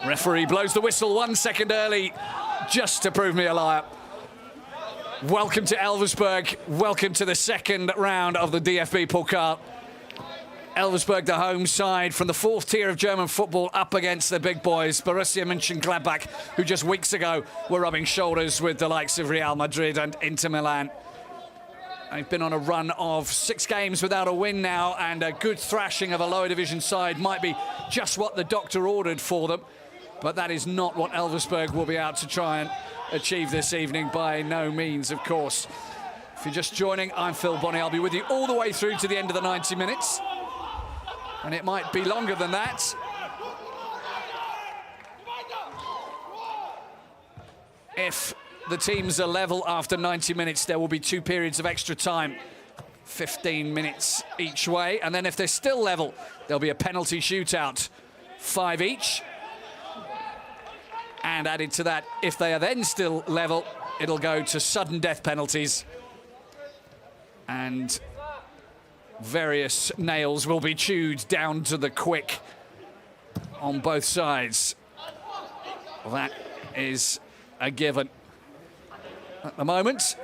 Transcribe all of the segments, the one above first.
Referee blows the whistle 1 second early, just to prove me a liar. Welcome to Elversberg. Welcome to the second round of the DFB-Pokal. Elversberg, the home side from the fourth tier of German football, up against the big boys, Borussia Mönchengladbach, who just weeks ago were rubbing shoulders with the likes of Real Madrid and Inter Milan. They've been on a run of 6 games without a win now, and a good thrashing of a lower division side might be just what the doctor ordered for them. But that is not what Elversberg will be out to try and achieve this evening, by no means, of course. If you're just joining, I'm Phil Bonney. I'll be with you all the way through to the end of the 90 minutes. And it might be longer than that. If the teams are level after 90 minutes, there will be 2 periods of extra time, 15 minutes each way. And then if they're still level, there'll be a penalty shootout, 5 each. And added to that, if they are then still level, it'll go to sudden death penalties. And various nails will be chewed down to the quick on both sides. Well, that is a given. At the moment,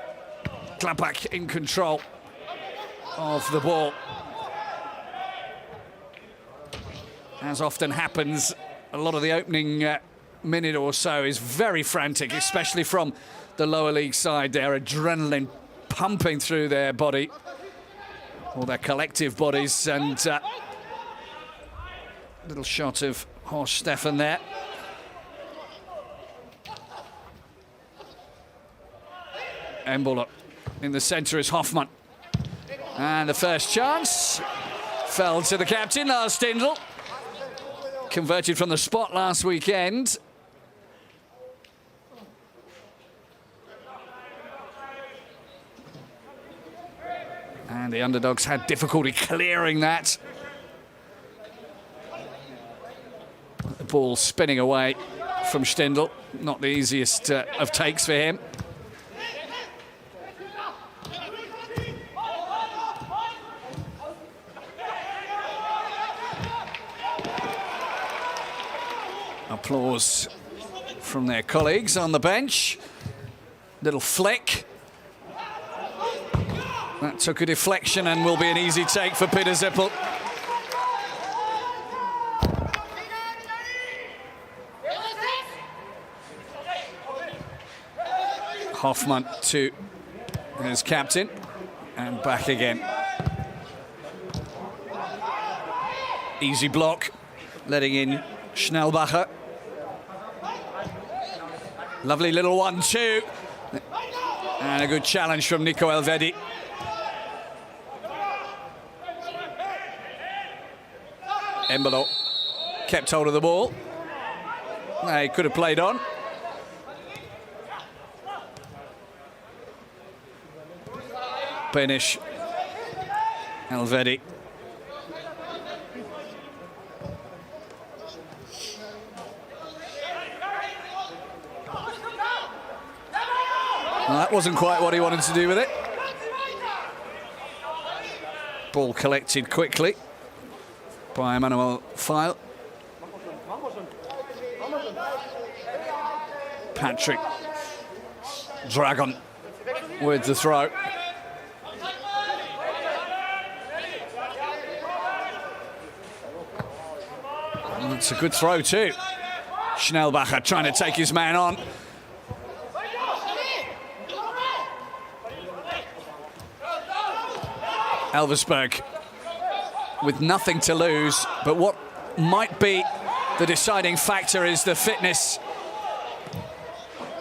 Gladbach in control of the ball. As often happens, a lot of the opening minute or so is very frantic, especially from the lower league side. Their adrenaline pumping through their body, or their collective bodies, and little shot of Horst Stefan there. Embolo in the centre is Hoffmann. And the first chance fell to the captain, Lars Stindl. Converted from the spot last weekend. And the underdogs had difficulty clearing that. The ball spinning away from Stindl. Not the easiest of takes for him. Applause from their colleagues on the bench. Little flick. That took a deflection and will be an easy take for Peter Zippel. Hoffmann to his captain, and back again. Easy block, letting in Schnellbacher. Lovely little 1-2. And a good challenge from Nico Elvedi. Embolo kept hold of the ball. He could have played on. Benish. Elvedi. Well, that wasn't quite what he wanted to do with it. Ball collected quickly by Emmanuel Feil. Patrick Dragon with the throw. And it's a good throw too. Schnellbacher trying to take his man on. Elversberg with nothing to lose, but what might be the deciding factor is the fitness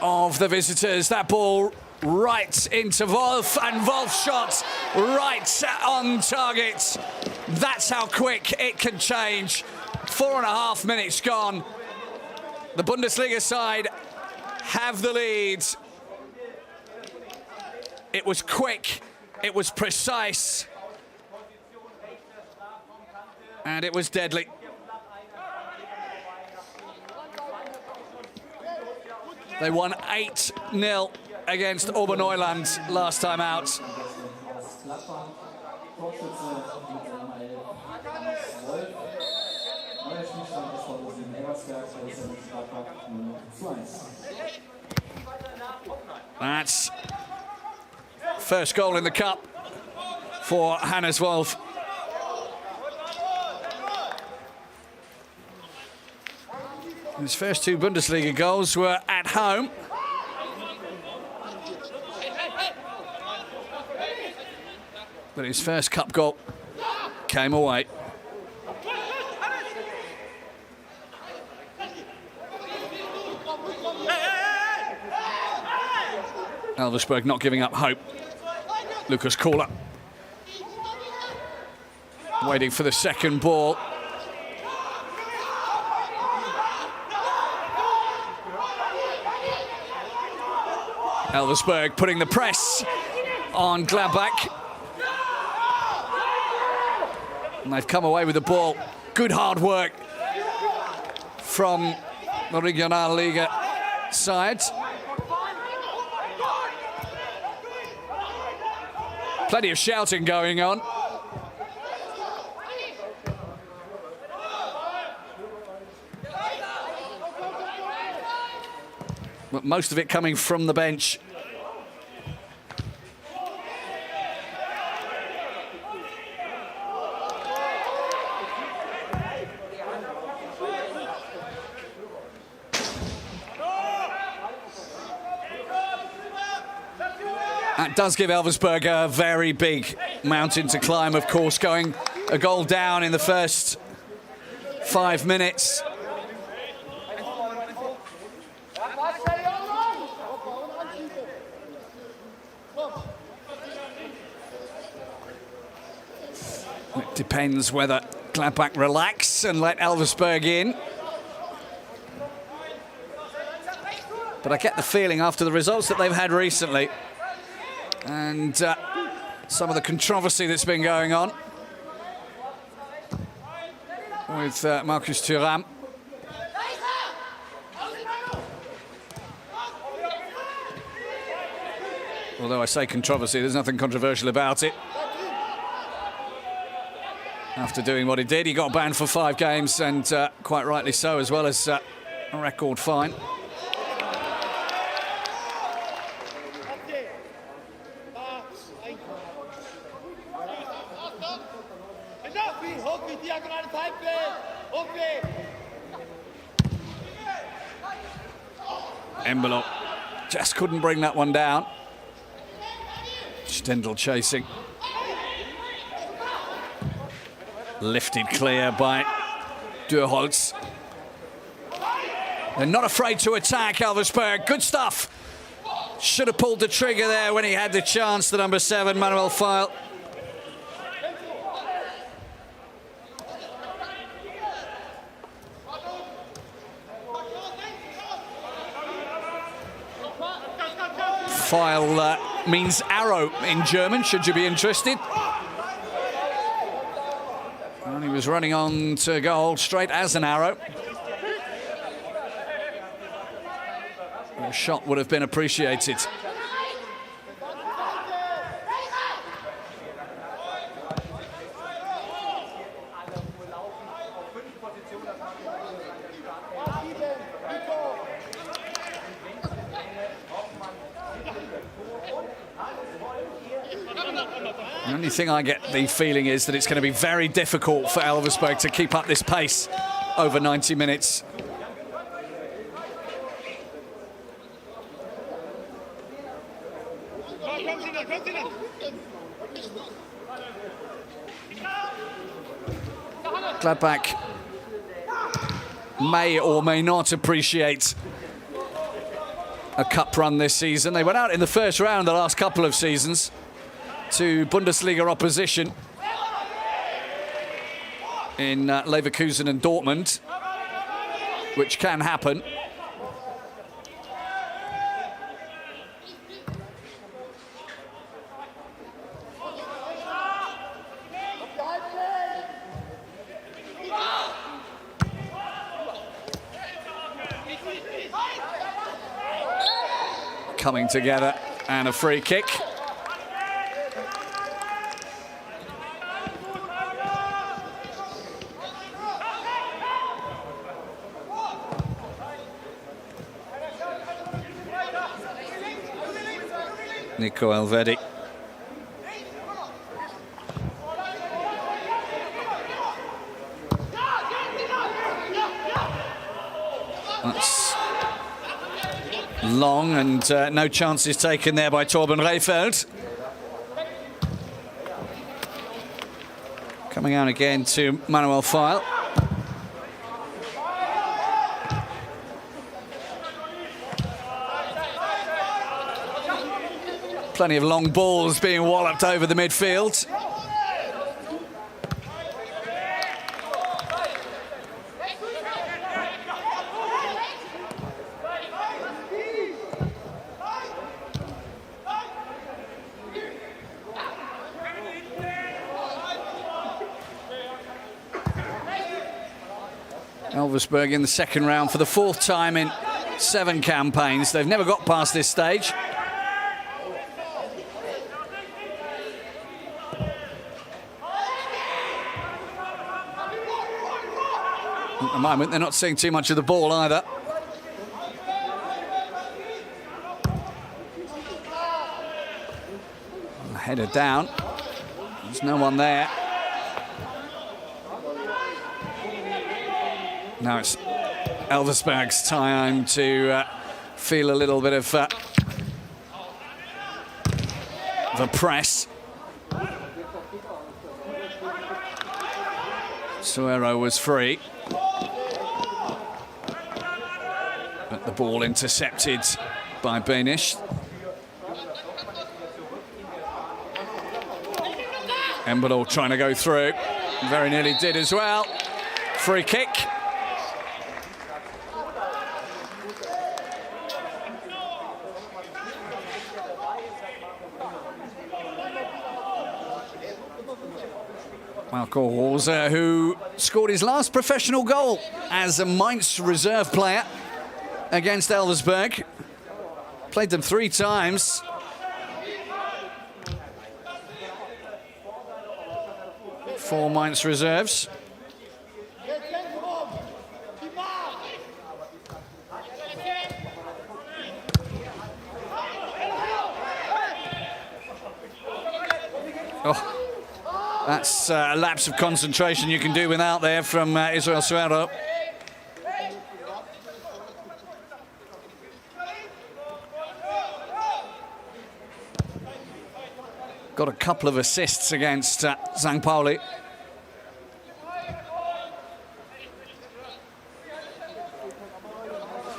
of the visitors. That ball right into Wolf, and Wolf's shot right on target. That's how quick it can change. 4.5 minutes gone. The Bundesliga side have the lead. It was quick, it was precise, and it was deadly. They won 8-0 against Oberneuland last time out. Zwischenstand des Sports in Elversberg, Borussia Mönchengladbach 0:1. That's first goal in the cup for Hannes Wolf. His first two Bundesliga goals were at home. But his first cup goal came away. Elversberg not giving up hope. Lucas Kohler waiting for the second ball. Elversberg putting the press on Gladbach. And they've come away with the ball. Good hard work from the Regionalliga side. Plenty of shouting going on. But most of it coming from the bench. That does give Elversberg a very big mountain to climb, of course, going a goal down in the first 5 minutes. It depends whether Gladbach relax and let Elversberg in. But I get the feeling after the results that they've had recently and some of the controversy that's been going on with Marcus Thuram. Although I say controversy, there's nothing controversial about it. After doing what he did, he got banned for 5 games, and quite rightly so, as well as a record fine. Embolo just couldn't bring that one down. Stendel chasing. Lifted clear by Durholz. They're not afraid to attack, Elversberg. Good stuff. Should have pulled the trigger there when he had the chance, the number 7, Manuel Feil. Feil means arrow in German, should you be interested. And he was running on to goal straight as an arrow. The shot would have been appreciated. The only thing I get the feeling is that it's going to be very difficult for Elversberg to keep up this pace over 90 minutes. Gladbach may or may not appreciate a cup run this season. They went out in the first round the last couple of seasons to Bundesliga opposition in Leverkusen and Dortmund, which can happen. Coming together and a free kick. Nico Elvedi. That's long, and no chances taken there by Torben Rehfeldt. Coming out again to Manuel Feil. Plenty of long balls being walloped over the midfield. Elversberg in the second round for the fourth time in 7 campaigns. They've never got past this stage. At the moment, they're not seeing too much of the ball either. Header down. There's no one there. Now it's Elversberg's time to feel a little bit of the press. Suero was free. But the ball intercepted by Benish. Embolo trying to go through. Very nearly did as well. Free kick. Marco Rose, who scored his last professional goal as a Mainz reserve player against Elversberg. Played them 3 times. For Mainz reserves. Oh. That's a lapse of concentration you can do without there from Israel Suero. Got a couple of assists against St. Pauli.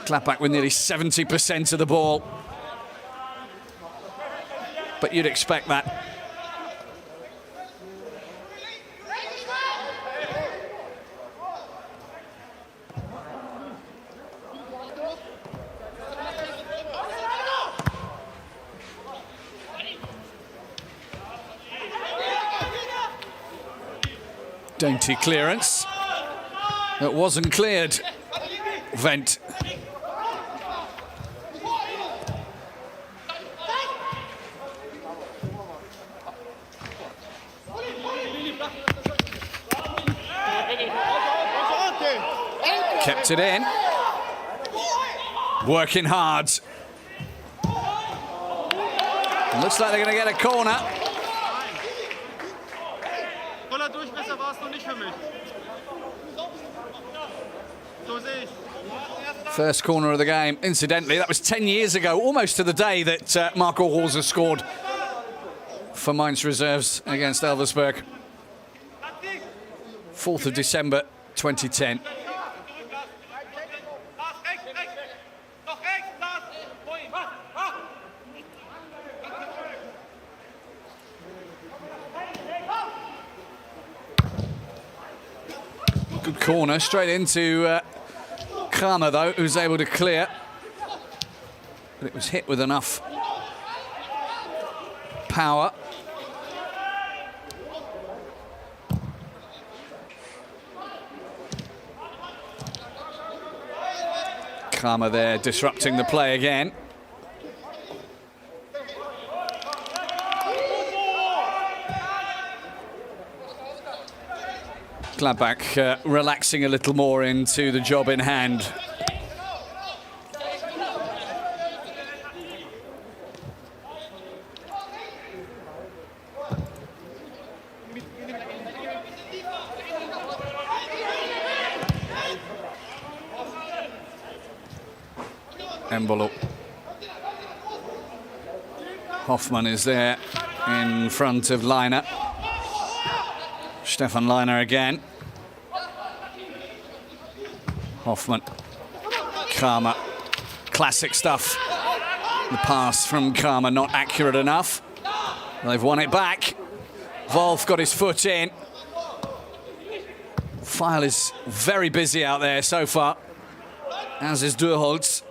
Gladbach with nearly 70% of the ball. But you'd expect that. Dainty clearance. It wasn't cleared. Vent. Kept it in. Working hard. Looks like they're going to get a corner. First corner of the game. Incidentally, that was 10 years ago, almost to the day that Marco Rose scored for Mainz reserves against Elversberg. 4th of December 2010. Good corner, straight into Kramer, though, who's able to clear. But it was hit with enough power. Kramer there disrupting the play again. Gladbach relaxing a little more into the job in hand. Embolo. Hoffmann is there in front of Leiner. Stefan Leiner again. Hoffmann. Kramer. Classic stuff. The pass from Kramer not accurate enough. They've won it back. Wolf got his foot in. File is very busy out there so far, as is Durholz.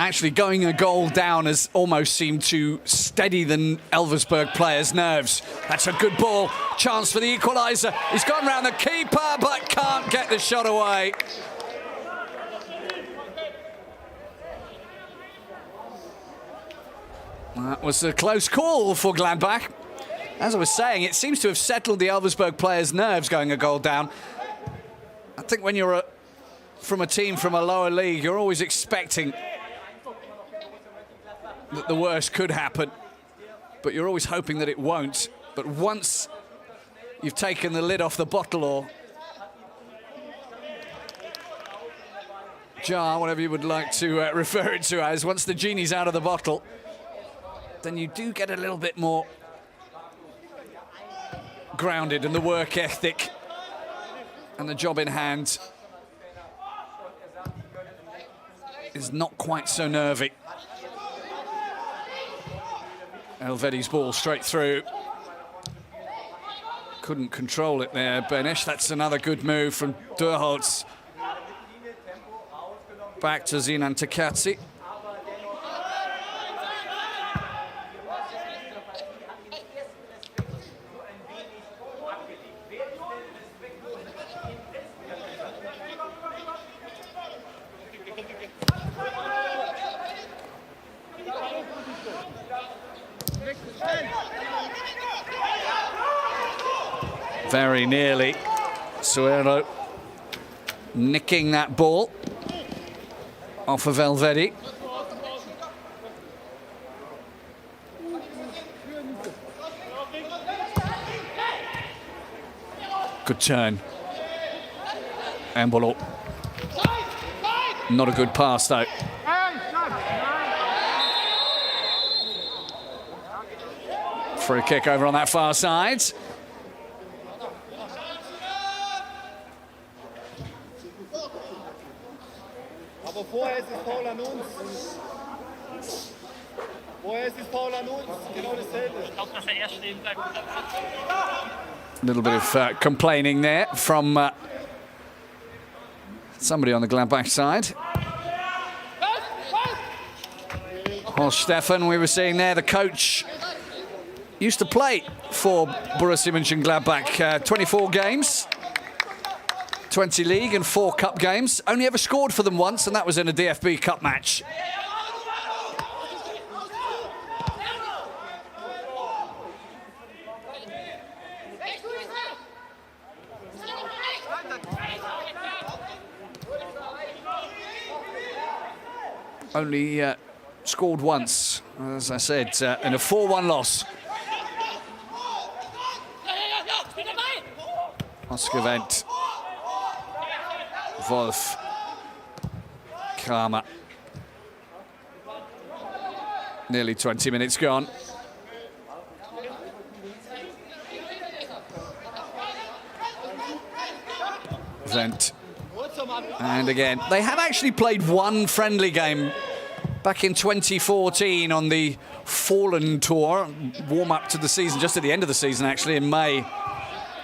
Actually, going a goal down has almost seemed to steady the Elversberg players' nerves. That's a good ball. Chance for the equaliser. He's gone round the keeper, but can't get the shot away. That was a close call for Gladbach. As I was saying, it seems to have settled the Elversberg players' nerves going a goal down. I think when you're from a team from a lower league, you're always expecting that the worst could happen, but you're always hoping that it won't. But once you've taken the lid off the bottle, or jar, whatever you would like to refer it to as, once the genie's out of the bottle, then you do get a little bit more grounded, and the work ethic and the job in hand is not quite so nervy. Elvedi's ball straight through. Couldn't control it there, Benesch. That's another good move from Durholz. Back to Sinan Takatsi. Very nearly, Suero nicking that ball off of Elvedi. Good turn. Embolo. Not a good pass though. Free kick over on that far side. Vorher ist es Foul an uns. Vorher ist es Foul an uns. Genau dasselbe. Ich glaube, dass erst stehen bleibt. A little bit of complaining there from somebody on the Gladbach side. Horst Stefan, we were seeing there, the coach used to play for Borussia Mönchengladbach, 24 games. 20 league and 4 cup games. Only ever scored for them once, and that was in a DFB Cup match. Only scored once, as I said, in a 4-1 loss. Oscar Wendt. Wolf, Kramer. Nearly 20 minutes gone. Wendt. And again, they have actually played one friendly game back in 2014 on the Fallen Tour, warm up to the season, just at the end of the season actually, in May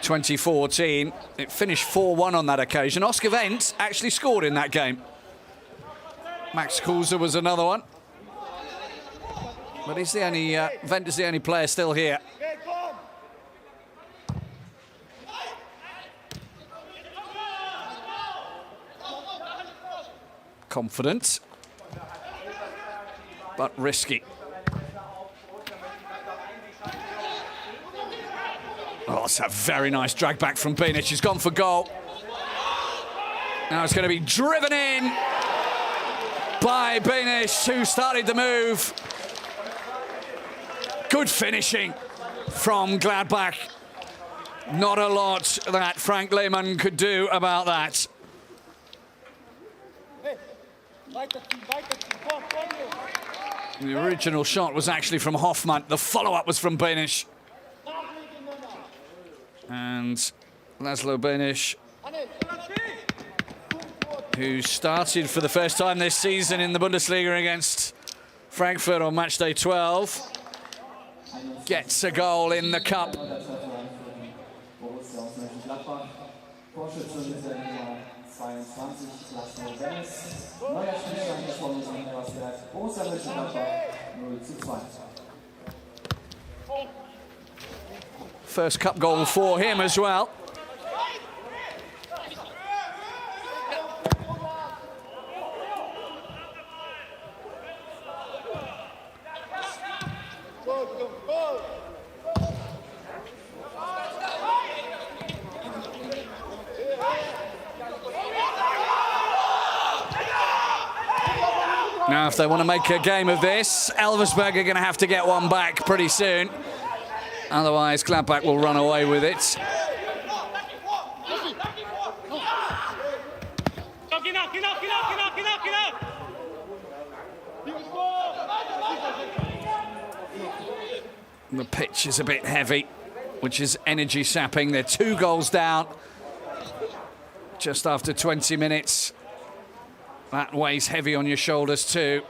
2014. It finished 4-1 on that occasion. Oscar Wendt actually scored in that game. Max Kruse was another one. But he's the only, Wendt is the only player still here. Confident, but risky. Oh, it's a very nice drag back from Binic. He's gone for goal. Now it's going to be driven in by Benish, who started the move. Good finishing from Gladbach. Not a lot that Frank Lehmann could do about that. The original shot was actually from Hoffmann. The follow-up was from Benish. And Laszlo Benish, who started for the first time this season in the Bundesliga against Frankfurt on match day 12, gets a goal in the cup. Borussia Mönchengladbach. Torschütze mit der Nummer 22, Laszlo Benish. Neuer Spielstand ist von unserem Elversberg. Borussia Mönchengladbach 0:2. First cup goal for him as well. Now, if they want to make a game of this, Elversberg are going to have to get one back pretty soon. Otherwise, Gladbach will run away with it. The pitch is a bit heavy, which is energy sapping. They're 2 goals down just after 20 minutes. That weighs heavy on your shoulders too.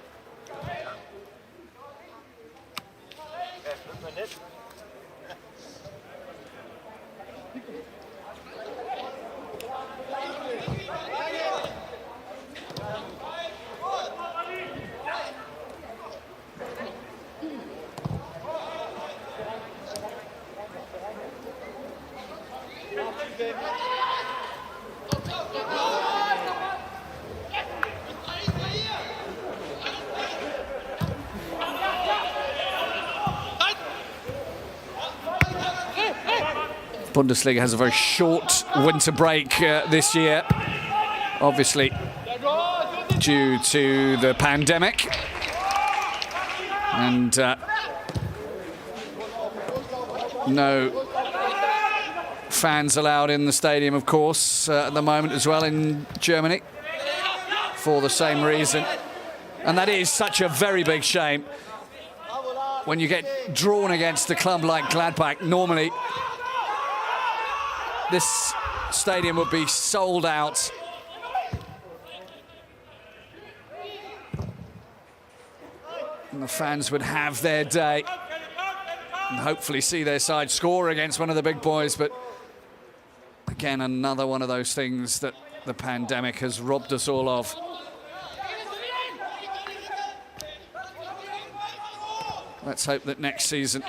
Bundesliga has a very short winter break this year, obviously due to the pandemic, and no fans allowed in the stadium, of course, at the moment as well in Germany for the same reason. And that is such a very big shame. When you get drawn against a club like Gladbach, normally this stadium would be sold out. And the fans would have their day and hopefully see their side score against one of the big boys. But again, another one of those things that the pandemic has robbed us all of. Let's hope that next season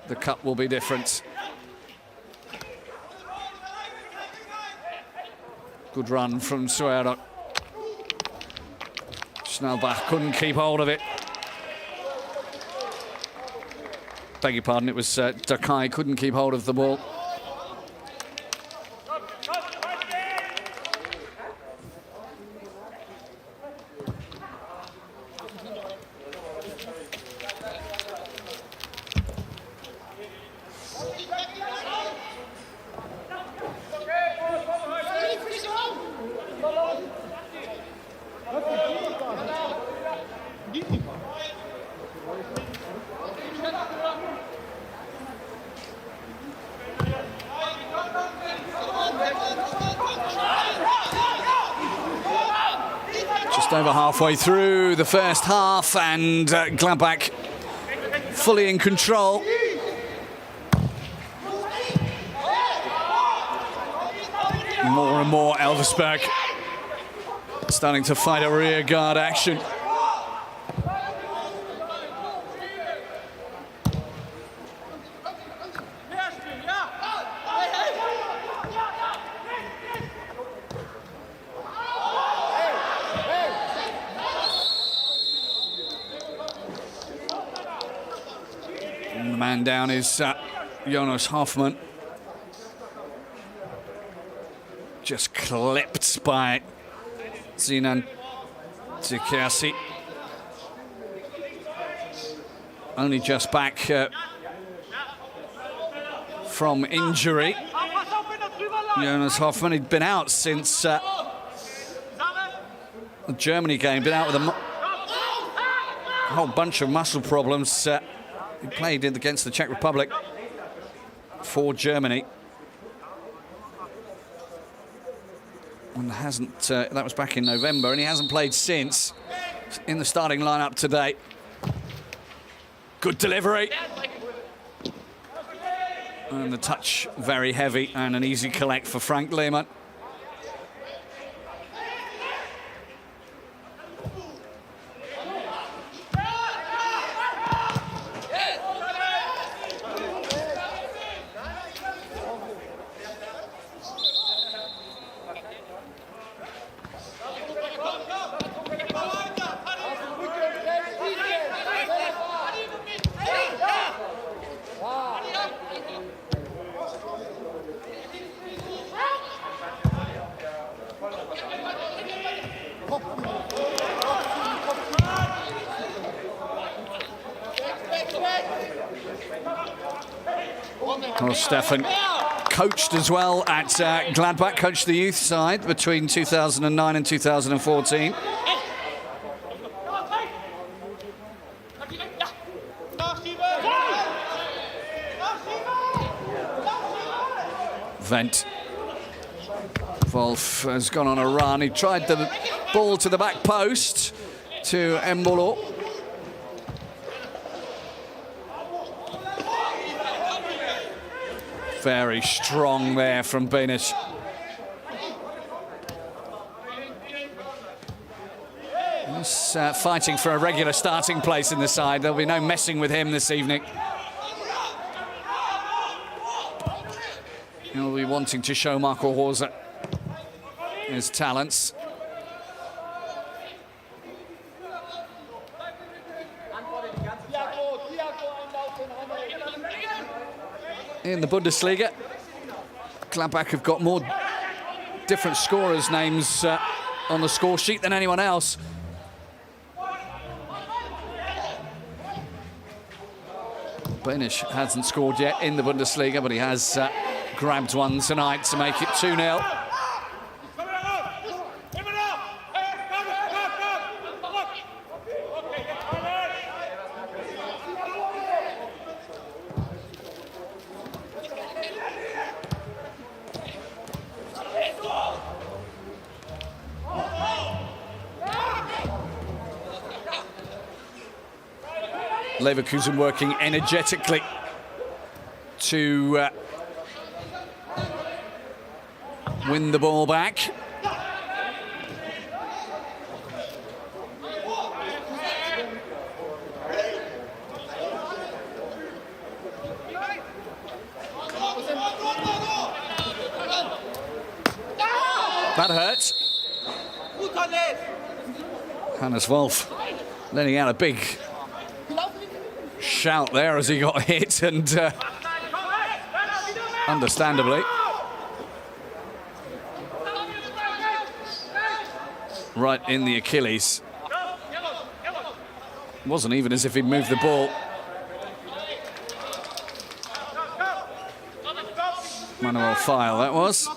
the cup will be different. Good run from Suero. Schnellbach couldn't keep hold of it. Beg your pardon, it was Dakai couldn't keep hold of the ball. Just over halfway through the first half, and Gladbach fully in control. More and more Elversberg starting to fight a rear guard action. And the man down is Jonas Hoffmann. just clipped by Sinan Tikasi. Only just back from injury. Jonas Hoffmann, he'd been out since the Germany game, been out with a whole bunch of muscle problems. He played against the Czech Republic for Germany. And hasn't, that was back in November, and he hasn't played since. In the starting lineup today. Good delivery. And the touch very heavy, and an easy collect for Frank Lehmann. Well, Stefan coached as well at Gladbach, coached the youth side between 2009 and 2014. Wendt. Wolf has gone on a run. He tried the ball to the back post to Embolo. Very strong there from Benes. He's fighting for a regular starting place in the side. There'll be no messing with him this evening. He'll be wanting to show Marco Rose his talents. In the Bundesliga, Gladbach have got more different scorers' names on the score sheet than anyone else. Benes hasn't scored yet in the Bundesliga, but he has grabbed one tonight to make it 2-0. Leverkusen working energetically to win the ball back. That hurts. Hannes Wolf letting out a big shout there as he got hit, and understandably. Right in the Achilles. Wasn't even as if he'd moved the ball. Manuel File, that was.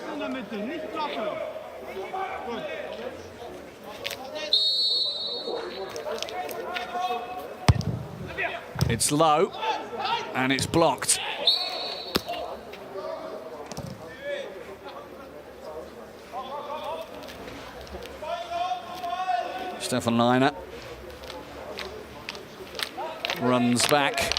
It's low, and it's blocked. Stefan Leiner runs back.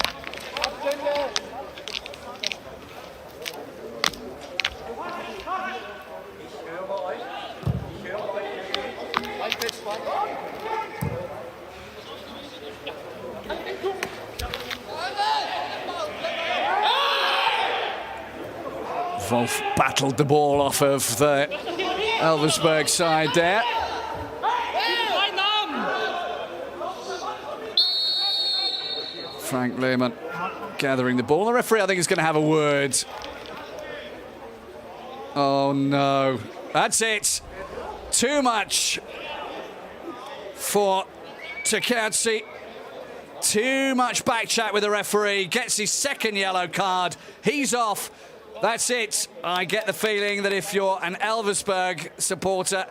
Wolf battled the ball off of the Elversberg side there. Frank Lehmann gathering the ball. The referee, I think, is going to have a word Oh no, that's it. Too much for Takerzi. Too much back chat with the referee. Gets his second yellow card. He's off. That's it. I get the feeling that if you're an Elversberg supporter,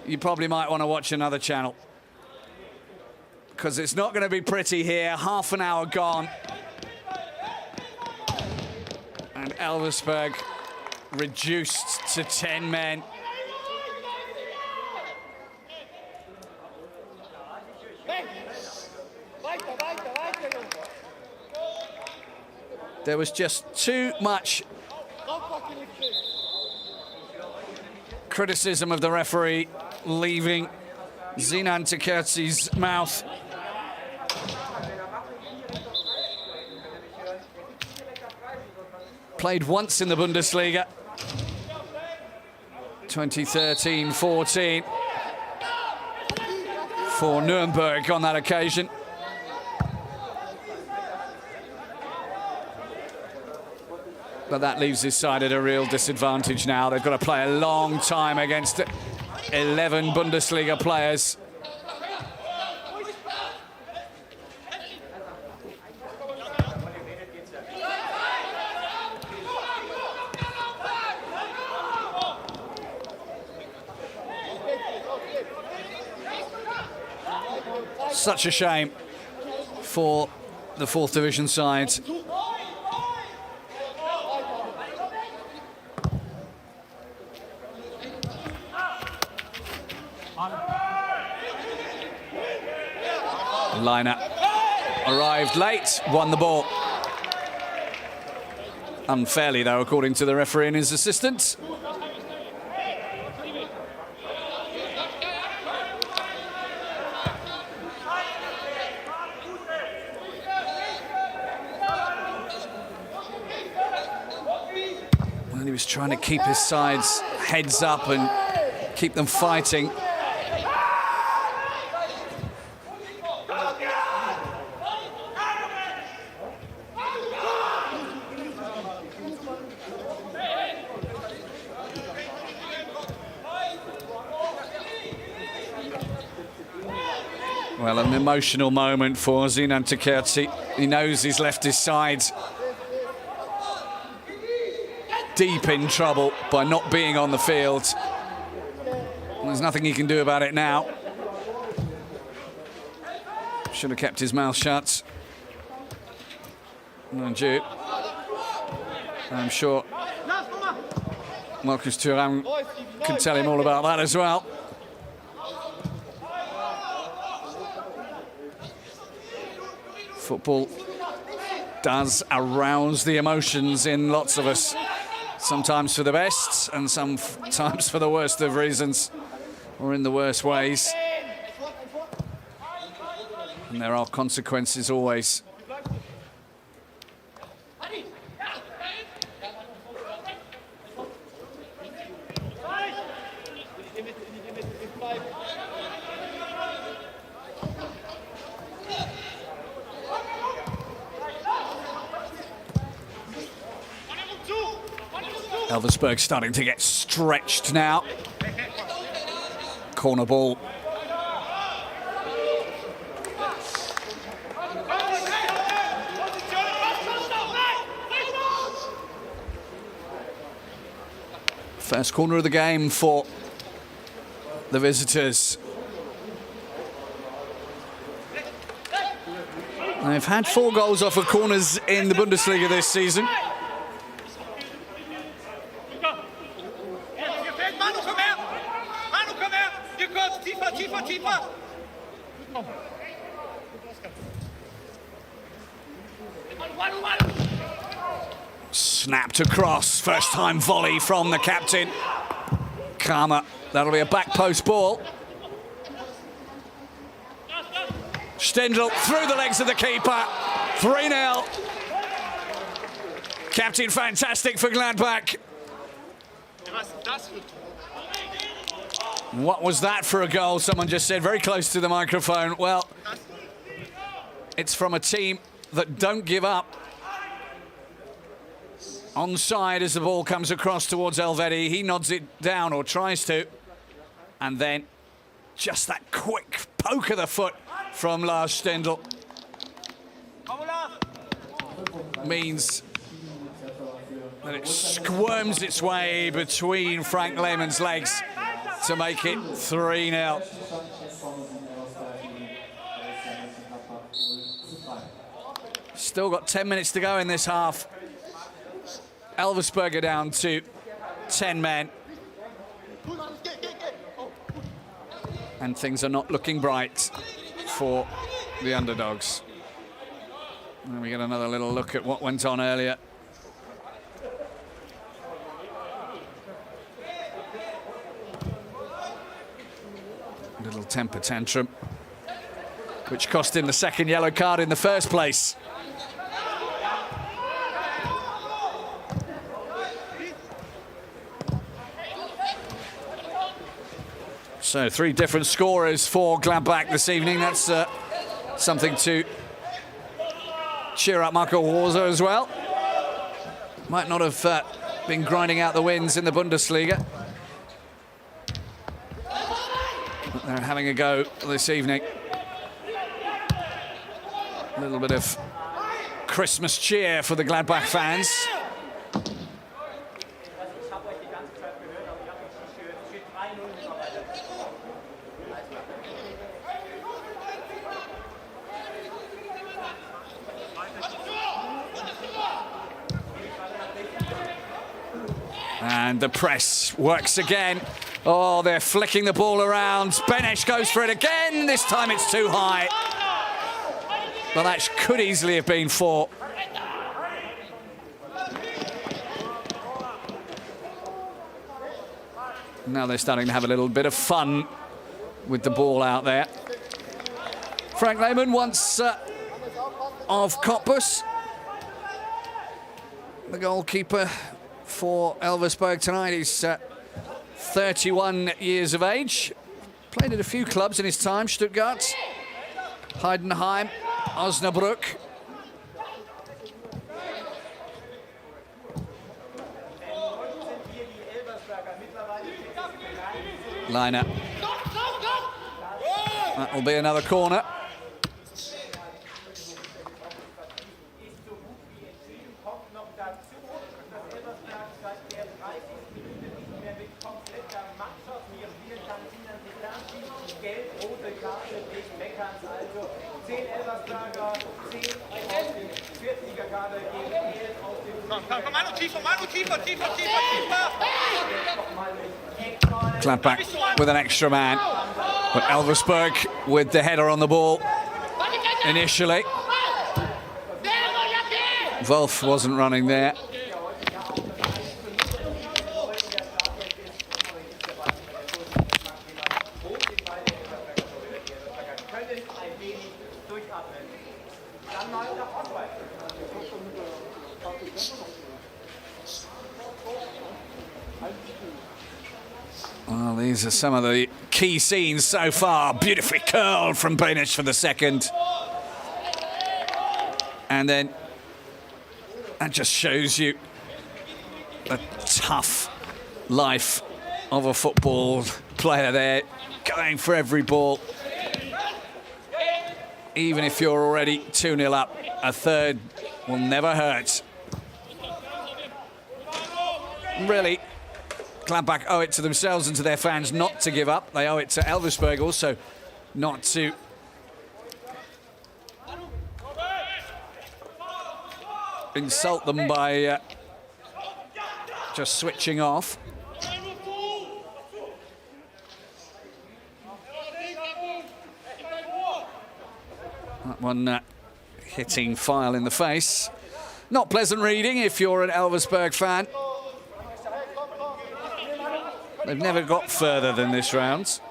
you probably might want to watch another channel, because it's not going to be pretty here. Half an hour gone. And Elversberg reduced to 10 men. There was just too much criticism of the referee leaving Sinan Takerzi's mouth. Played once in the Bundesliga, 2013-14, for Nuremberg on that occasion. But that leaves his side at a real disadvantage now. They've got to play a long time against 11 Bundesliga players. Such a shame for the fourth division side. Liner arrived late, won the ball. Unfairly, though, according to the referee and his assistant. Well, he was trying to keep his side's heads up and keep them fighting. Well, an emotional moment for Sinan Takerzi. He knows he's left his side deep in trouble by not being on the field. There's nothing he can do about it now. Should have kept his mouth shut. Mind you, I'm sure Marcus Thuram can tell him all about that as well. Football does arouse the emotions in lots of us, sometimes for the best and sometimes for the worst of reasons, or in the worst ways. And there are consequences always. Elversberg starting to get stretched now. Corner ball. First corner of the game for the visitors. They've had 4 goals off of corners in the Bundesliga this season. Snapped across, first time volley from the captain. Kramer, that'll be a back post ball. Stendel through the legs of the keeper, 3-0. Captain fantastic for Gladbach. What was that for a goal? Someone just said very close to the microphone. Well, it's from a team that don't give up. Onside as the ball comes across towards Elvedi. He nods it down, or tries to. And then just that quick poke of the foot from Lars Stendl means that it squirms its way between Frank Lehmann's legs to make it 3-0. Still got 10 minutes to go in this half. Elversberg are down to 10 men. And things are not looking bright for the underdogs. And we get another little look at what went on earlier. Little temper tantrum, which cost him the second yellow card in the first place. So 3 different scorers for Gladbach this evening. That's something to cheer up Marco Rose as well. Might not have been grinding out the wins in the Bundesliga. But they're having a go this evening. A little bit of Christmas cheer for the Gladbach fans. And the press works again. Oh, they're flicking the ball around. Benesh goes for it again. This time it's too high. Well, that could easily have been 4. Now they're starting to have a little bit of fun with the ball out there. Frank Lehmann once of Koppus, the goalkeeper for Elversberg tonight. He's 31 years of age. Played at a few clubs in his time: Stuttgart, Heidenheim, Osnabrück. Liner. That will be another corner. Gladbach with an extra man, but Elversberg with the header on the ball initially. Wolf wasn't running there. Well, these are some of the key scenes so far. Beautifully curled from Benesh for the second. And then that just shows you the tough life of a football player there, going for every ball. Even if you're already 2-0 up, a third will never hurt. Really, Gladbach owe it to themselves and to their fans not to give up. They owe it to Elversberg also not to insult them by just switching off. That one hitting File in the face. Not pleasant reading if you're an Elversberg fan. They've never got further than this round.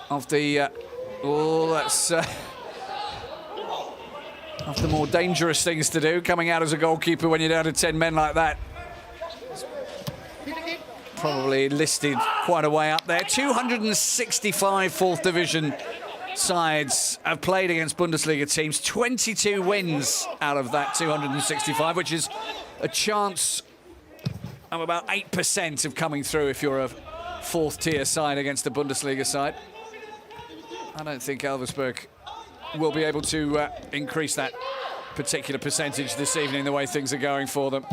Of the that's of the more dangerous things to do, coming out as a goalkeeper when you're down to 10 men like that. Probably listed quite a way up there. 265 4th Division sides have played against Bundesliga teams. 22 wins out of that 265, which is a chance of about 8% of coming through if you're a fourth-tier side against a Bundesliga side. I don't think Elversberg will be able to increase that particular percentage this evening, the way things are going for them.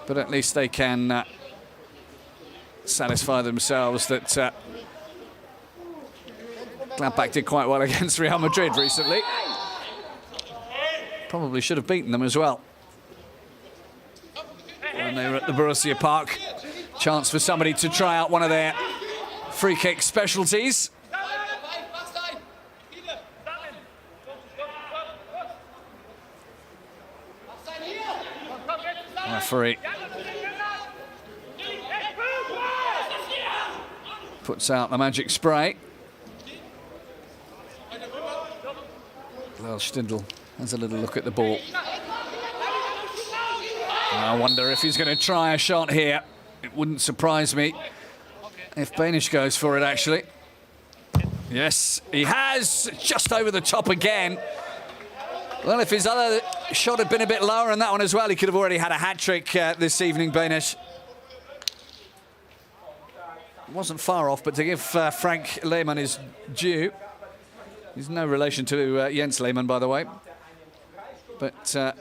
But at least they can satisfy themselves that Gladbach did quite well against Real Madrid recently. Probably should have beaten them as well when they were at the Borussia Park. Chance for somebody to try out one of their free kick specialties. Referee puts out the magic spray. Well, Stindl has a little look at the ball. I wonder if he's going to try a shot here. It wouldn't surprise me if Banish goes for it, actually. Yes, he has, just over the top again. Well, if his other shot had been a bit lower on that one as well, he could have already had a hat-trick this evening, Banish. Wasn't far off, but to give Frank Lehmann his due. He's no relation to Jens Lehmann, by the way. But to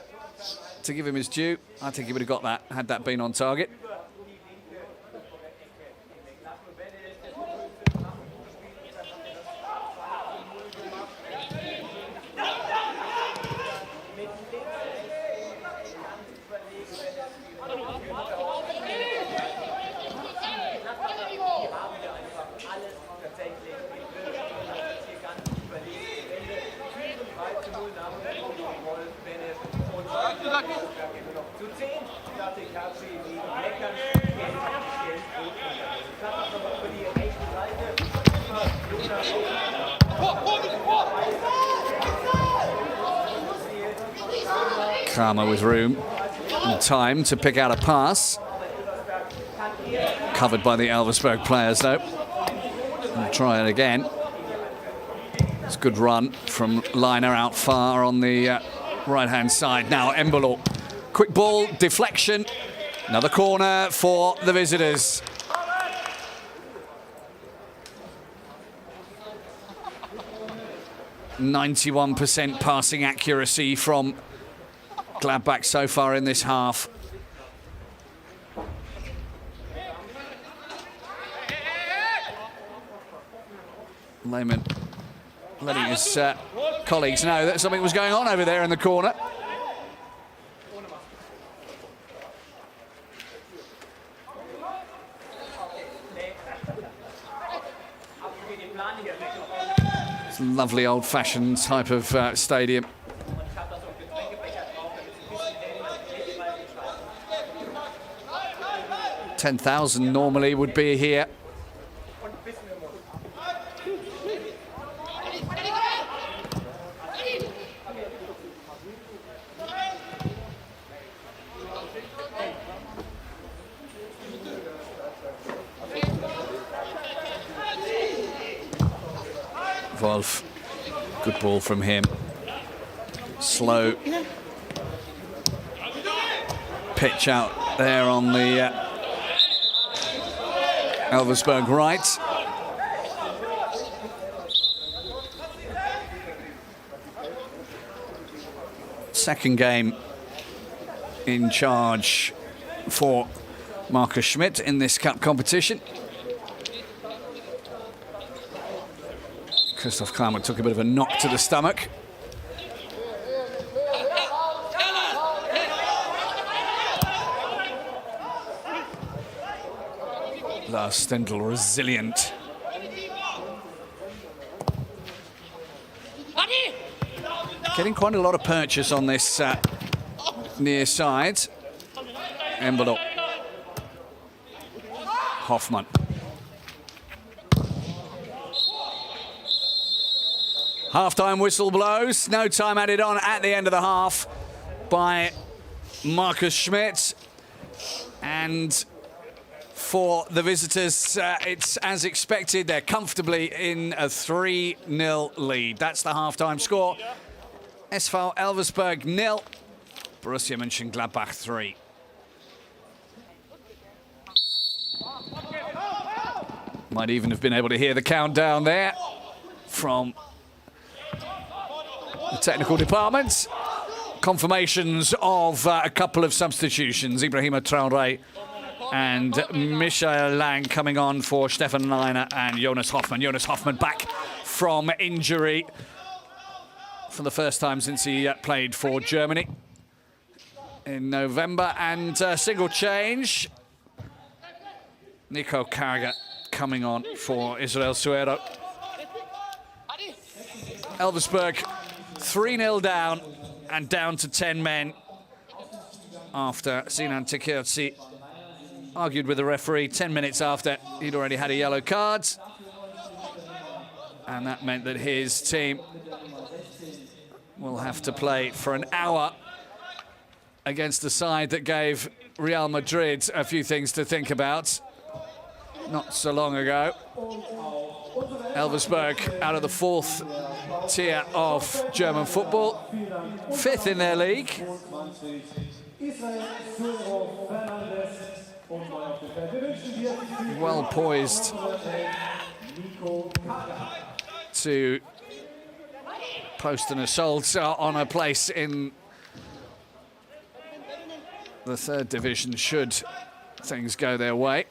give him his due, I think he would have got that, had that been on target. Kramer with room and time to pick out a pass. Covered by the Elversberg players, though. We'll try it again. It's a good run from Liner out far on the right-hand side. Now Embolo. Quick ball, deflection. Another corner for the visitors. .91% passing accuracy from Gladbach so far in this half. Lehmann letting his colleagues know that something was going on over there in the corner. It's a lovely old-fashioned type of stadium. 10,000 normally would be here. Wolf, good ball from him. Slow pitch out there on the Elversberg right. Second game in charge for Marcus Schmidt in this cup competition. Christoph Kramer took a bit of a knock to the stomach. Lars Stindl resilient. Getting quite a lot of purchase on this near side. Embolo. Hoffmann. Half-time whistle blows. No time added on at the end of the half by Markus Schmidt. And for the visitors, it's as expected. They're comfortably in a 3-0 lead. That's the half-time score. SV Elversberg 0, Borussia Mönchengladbach 3. Might even have been able to hear the countdown there from the technical department. Confirmations of a couple of substitutions. Ibrahima Traoré and Michael Lang coming on for Stefan Leiner and Jonas Hoffmann. Jonas Hoffmann back from injury for the first time since he played for Germany in November. And single change. Nico Carragher coming on for Israel Suero. Elversberg 3-0 down and down to 10 men after Sinan Tekirci argued with the referee 10 minutes after he'd already had a yellow card. And that meant that his team will have to play for an hour against a side that gave Real Madrid a few things to think about not so long ago. Elversberg out of the 4th tier of German football, 5th in their league. Well poised to post an assault on a place in the 3rd division should things go their way.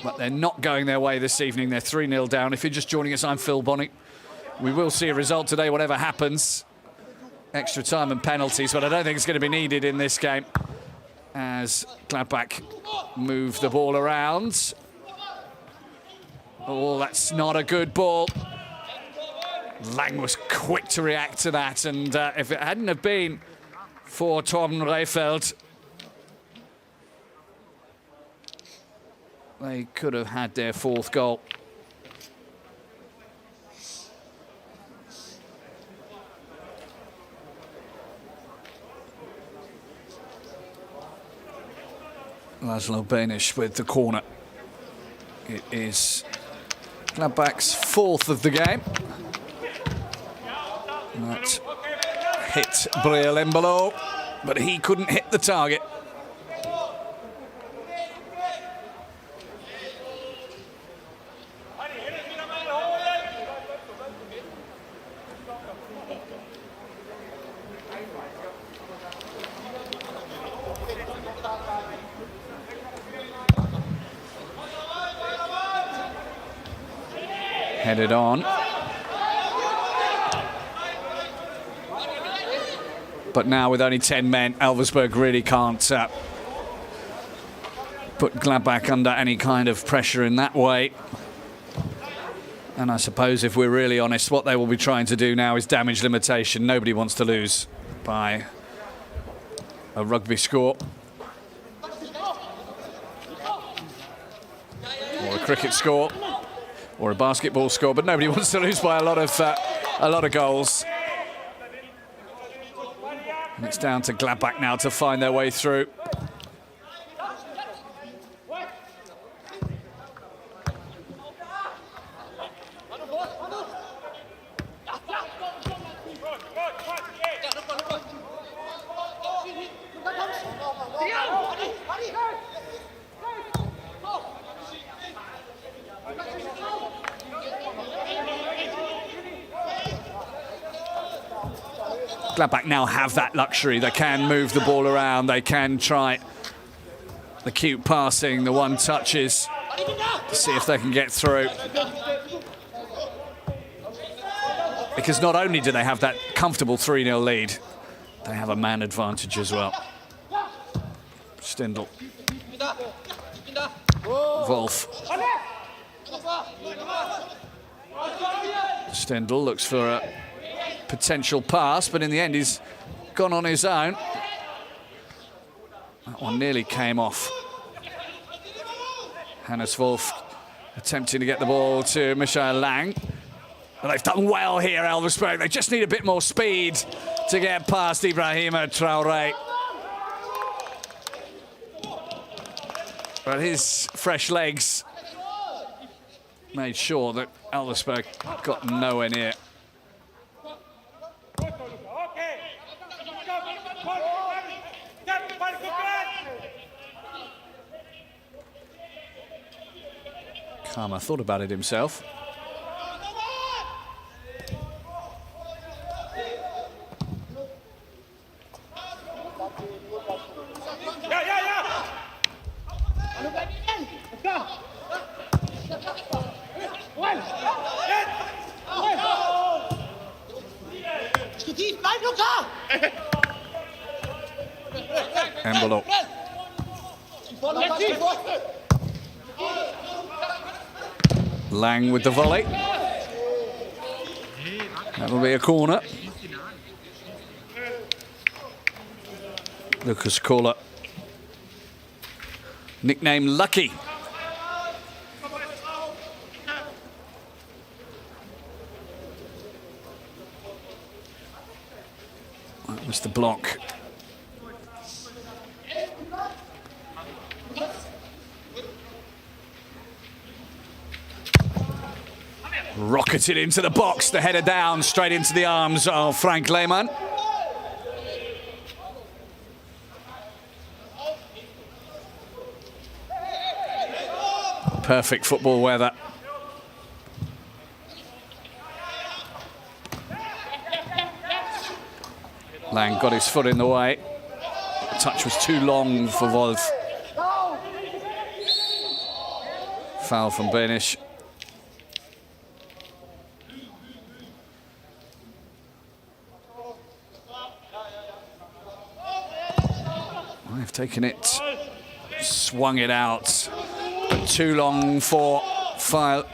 But they're not going their way this evening. They're 3-0 down. If you're just joining us, I'm Phil Bonny. We will see a result today, whatever happens. Extra time and penalties, but I don't think it's going to be needed in this game as Gladbach move the ball around. Oh, that's not a good ball. Lang was quick to react to that, and if it hadn't have been for Torben Rehfeldt, they could have had their 4th goal. Laszlo Benish with the corner. It is Gladbach's 4th of the game. That hit Briel Embolo, but he couldn't hit the target. Headed on. But now with only 10 men, Elversberg really can't put Gladbach under any kind of pressure in that way. And I suppose if we're really honest, what they will be trying to do now is damage limitation. Nobody wants to lose by a rugby score. Or a cricket score. Or a basketball score, but nobody wants to lose by a lot of goals. And it's down to Gladbach now to find their way through. Gladbach now have that luxury. They can move the ball around. They can try the cute passing, the one touches, to see if they can get through. Because not only do they have that comfortable 3-0 lead, they have a man advantage as well. Stindl. Wolf. Stindl looks for a potential pass, but in the end he's gone on his own. That one nearly came off. Hannes Wolf attempting to get the ball to Michael Lang. Well, they've done well here, Elversberg. They just need a bit more speed to get past Ibrahima Traoré. But his fresh legs made sure that Elversberg got nowhere near. Karma thought about it himself. Embolo. Lang with the volley. That'll be a corner. Lucas Kohler, nicknamed Lucky. That was the block. Rocketed into the box, the header down, straight into the arms of Frank Lehmann. Perfect football weather. Lang got his foot in the way. The touch was too long for Wolf. Foul from Benish. They've taken it, swung it out, but too long for File.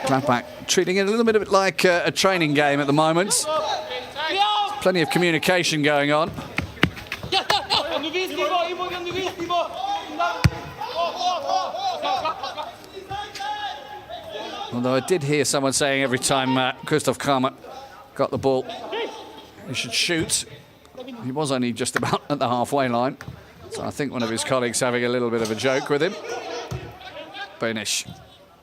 Gladbach treating it a little bit like a training game at the moment. Plenty of communication going on. Although I did hear someone saying every time Christoph Kramer got the ball, he should shoot. He was only just about at the halfway line. So I think one of his colleagues having a little bit of a joke with him. Benish,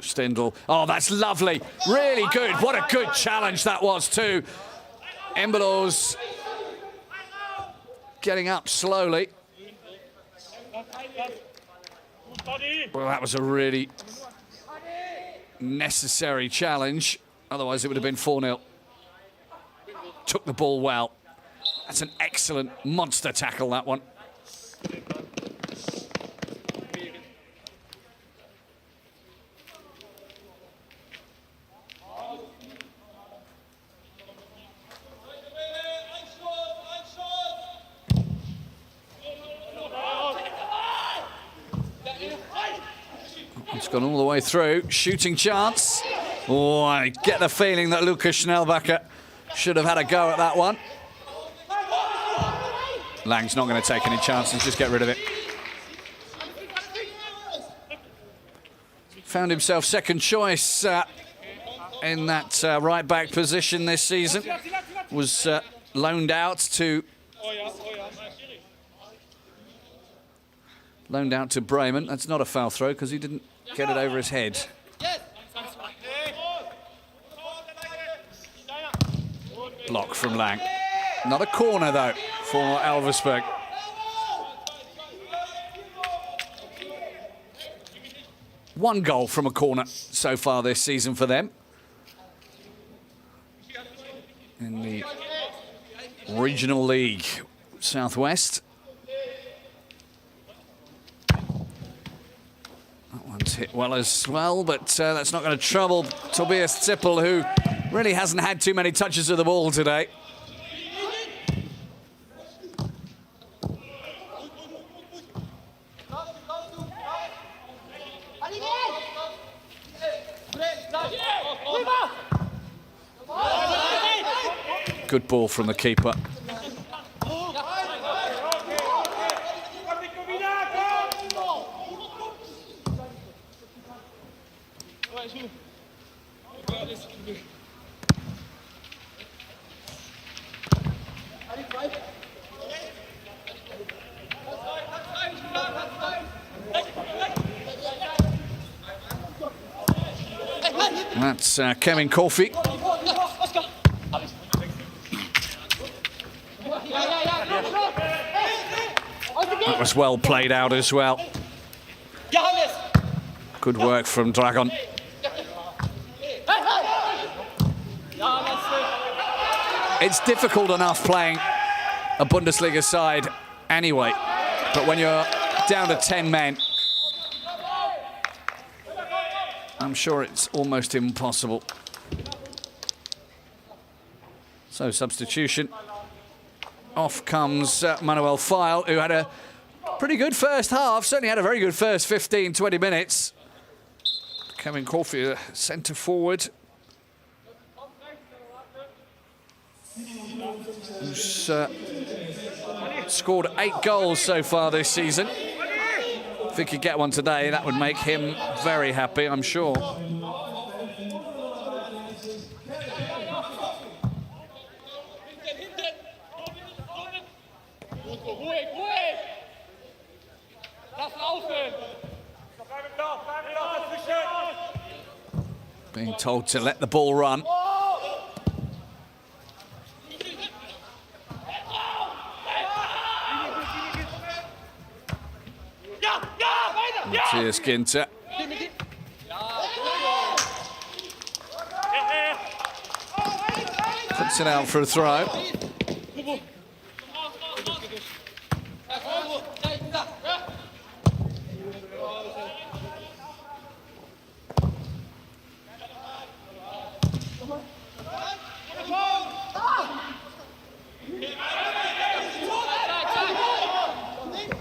Stindl. Oh, that's lovely. Really good. What a good challenge that was too. Embolo's getting up slowly. Well, that was a really necessary challenge. Otherwise, it would have been 4-0. Took the ball well. That's an excellent monster tackle, that one. It's gone all the way through. Shooting chance. Oh, I get the feeling that Lukas Schnellbacher should have had a go at that one. Lang's not going to take any chances, just get rid of it. Found himself second choice in that right-back position this season. Was loaned out to Bremen. That's not a foul throw because he didn't get it over his head. Block from Lang. Not a corner though for Elversberg. One goal from a corner so far this season for them. In the Regional League Southwest. That one's hit well as well, but that's not going to trouble Tobias Zippel, who really hasn't had too many touches of the ball today. Good ball from the keeper. That's Kevin Corfy. That was well played out as well. Good work from Dragon. It's difficult enough playing a Bundesliga side anyway, but when you're down to 10 men, I'm sure it's almost impossible. So substitution. Off comes Manuel Feil, who had a pretty good first half, certainly had a very good first 15, 20 minutes. Kevin Corfy, centre forward, who's scored 8 goals so far this season. If he could get one today, that would make him very happy, I'm sure. Being told to let the ball run. Matthias Ginter. Puts it out for a throw.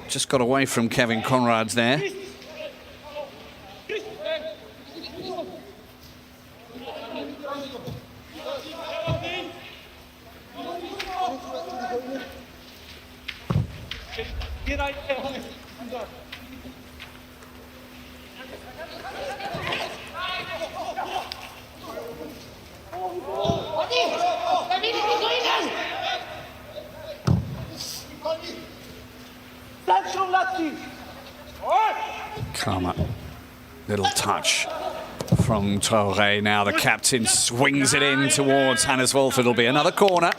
Just got away from Kevin Conrads there. Karma. Little touch from Traoré. Now the captain swings it in towards Hannes Wolf. It'll be another corner.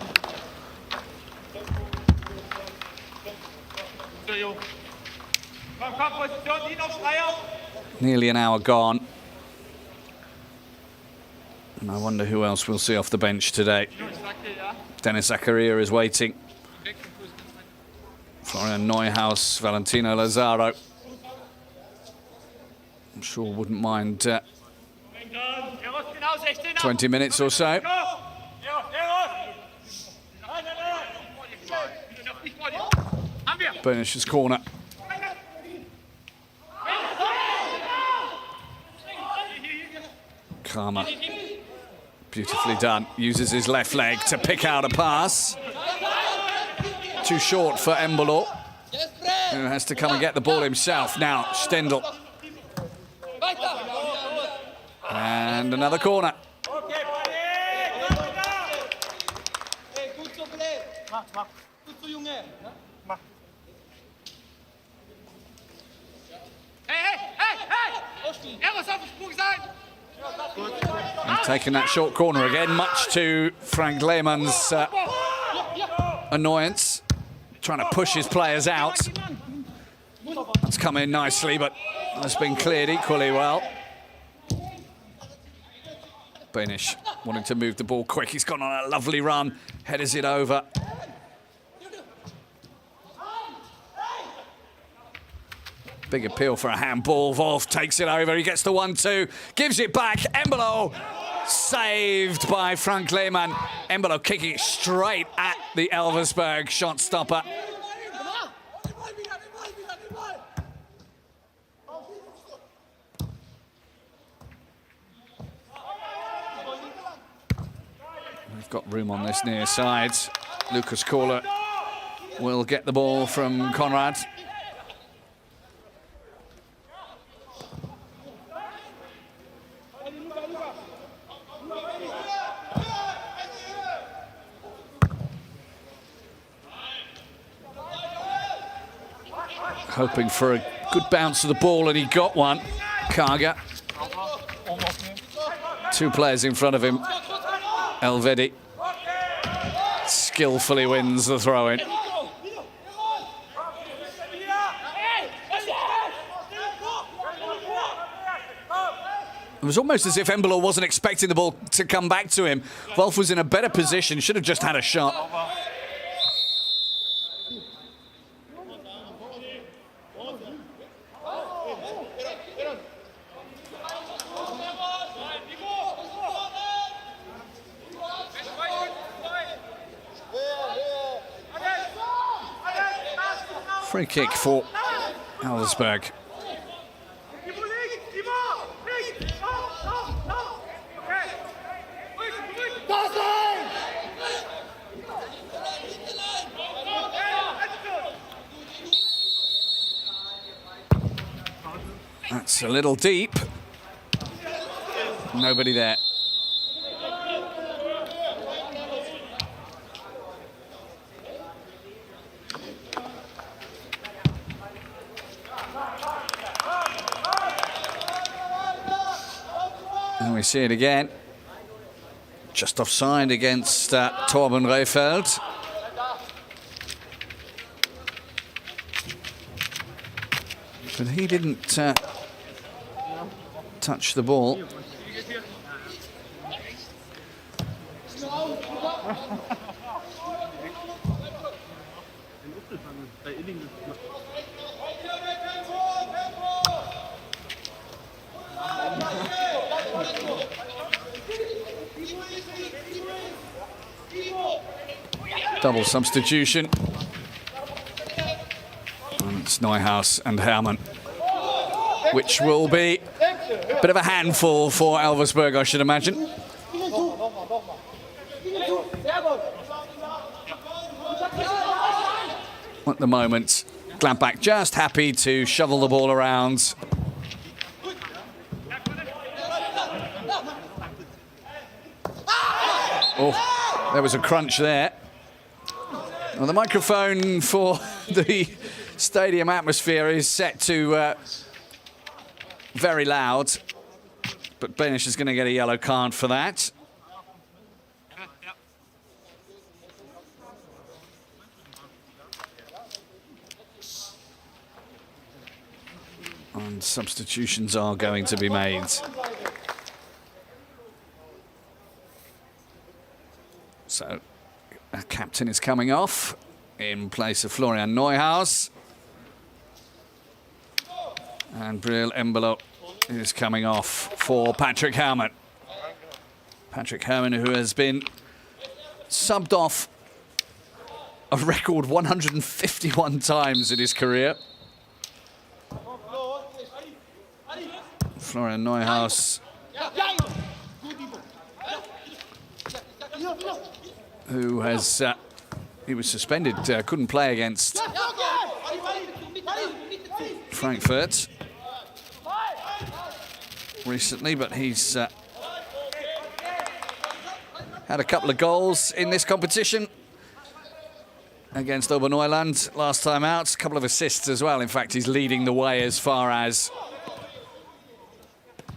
Nearly an hour gone. And I wonder who else we'll see off the bench today. Dennis Zakaria is waiting. Florian Neuhaus, Valentino Lazaro. I'm sure wouldn't mind 20 minutes or so. Bernish's corner. Kramer, beautifully done. Uses his left leg to pick out a pass. Too short for Embolo, who has to come and get the ball himself. Now Stendel. And another corner. He's taking that short corner again, much to Frank Lehmann's annoyance. Trying to push his players out. That's come in nicely, but has been cleared equally well. Benish wanting to move the ball quick. He's gone on a lovely run, headers it over. Big appeal for a handball. Wolf takes it over. He gets the 1-2, gives it back. Embolo saved by Frank Lehmann. Embolo kicking it straight at the Elversberg shot stopper. We've got room on this near side. Lucas Kohler will get the ball from Conrad. Hoping for a good bounce of the ball, and he got one. Kaga. Two players in front of him. Elvedi skillfully wins the throw-in. It was almost as if Embolo wasn't expecting the ball to come back to him. Wolf was in a better position, should have just had a shot. Free kick for Elversberg. That's a little deep. Nobody there. And we see it again. Just offside against Torben Rehfeldt. But he didn't touch the ball. Double substitution. And it's Neuhaus and Hermann, which will be a bit of a handful for Elversberg, I should imagine. At the moment, Gladbach just happy to shovel the ball around. Oh, there was a crunch there. Well, the microphone for the stadium atmosphere is set to very loud, but Benish is going to get a yellow card for that. And substitutions are going to be made. So, a captain is coming off in place of Florian Neuhaus. And Breel Embolo is coming off for Patrick Hermann. Patrick Hermann, who has been subbed off a record 151 times in his career. Florian Neuhaus, who has, he was suspended, couldn't play against Frankfurt recently, but he's had a couple of goals in this competition against Oberneuland last time out, a couple of assists as well. In fact, he's leading the way as far as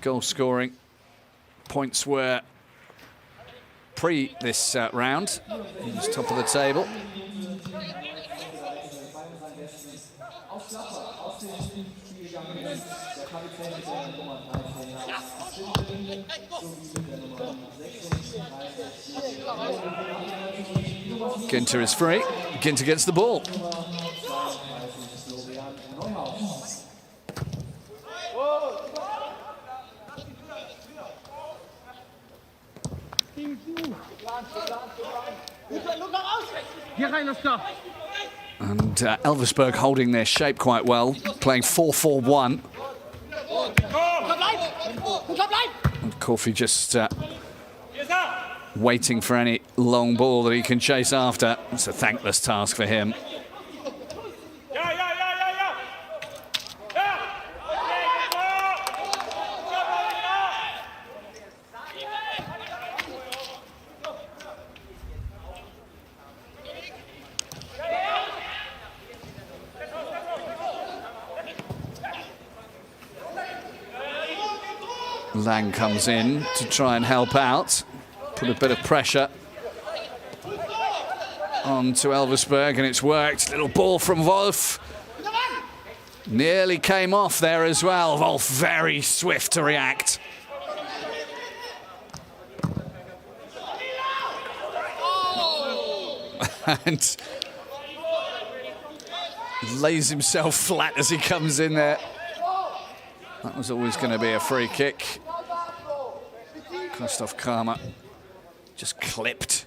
goal scoring. Points were pre this round. He's top of the table. Ginter is free. Ginter gets the ball. And Elversberg holding their shape quite well, playing 4-4-1. And Corfi just waiting for any long ball that he can chase after. It's a thankless task for him. Lang comes in to try and help out, put a bit of pressure onto Elversberg, and it's worked. Little ball from Wolf. Nearly came off there as well. Wolf very swift to react. And lays himself flat as he comes in there. That was always going to be a free kick. Christoph Kramer just clipped.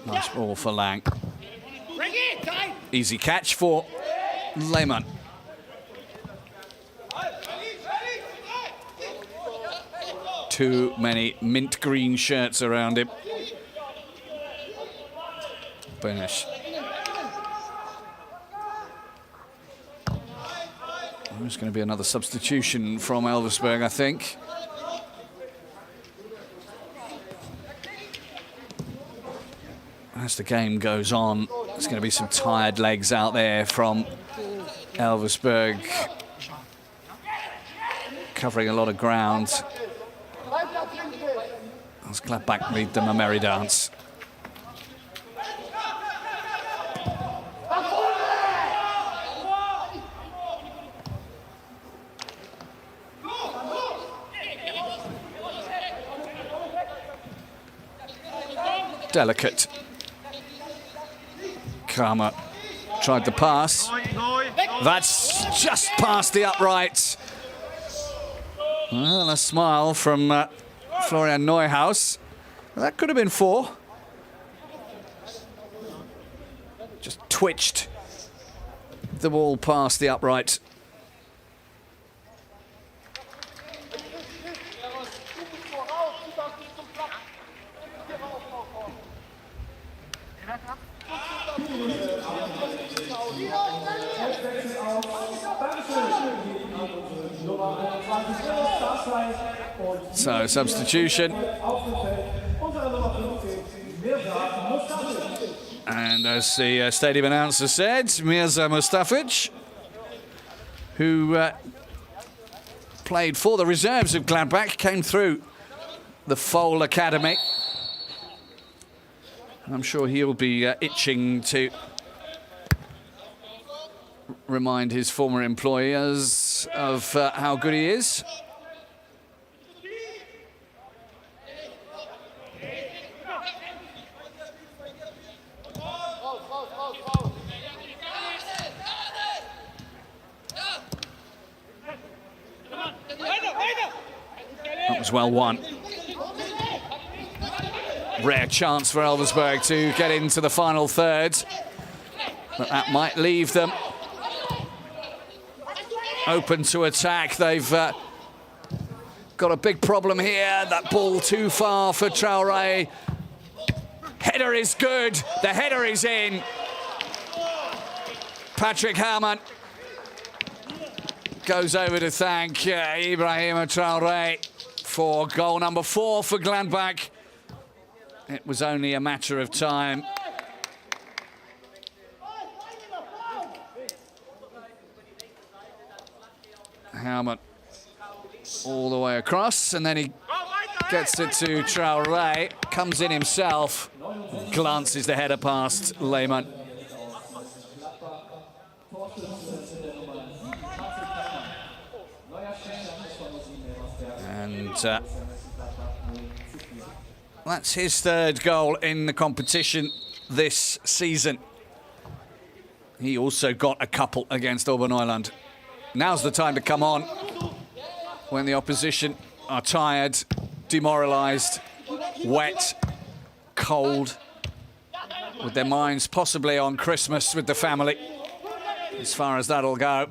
Nice ball for Lang. Easy catch for Lehmann. Too many mint green shirts around him. Finish. There's going to be another substitution from Elversberg, I think. As the game goes on, there's going to be some tired legs out there from Elversberg, covering a lot of ground. As Gladbach lead them a merry dance. Delicate. Kramer tried the pass. That's just past the upright. Well, a smile from Florian Neuhaus. That could have been 4. Just twitched the ball past the upright. So, substitution. And as the stadium announcer said, Mirza Mustafic, who played for the reserves of Gladbach, came through the Foal Academy. I'm sure he'll be itching to remind his former employers of how good he is. That was well won. Rare chance for Elversberg to get into the final third, but that might leave them open to attack. They've got a big problem here. That ball too far for Traoré. Header is good. The header is in. Patrick Herrmann goes over to thank Ibrahim Traoré for goal number 4 for Gladbach. It was only a matter of time. Herrmann all the way across, and then he gets it to Traoré, comes in himself, glances the header past Lehmann. And that's his 3rd goal in the competition this season. He also got a couple against Oberneusland. Now's the time to come on when the opposition are tired, demoralised, wet, cold, with their minds possibly on Christmas with the family, as far as that'll go.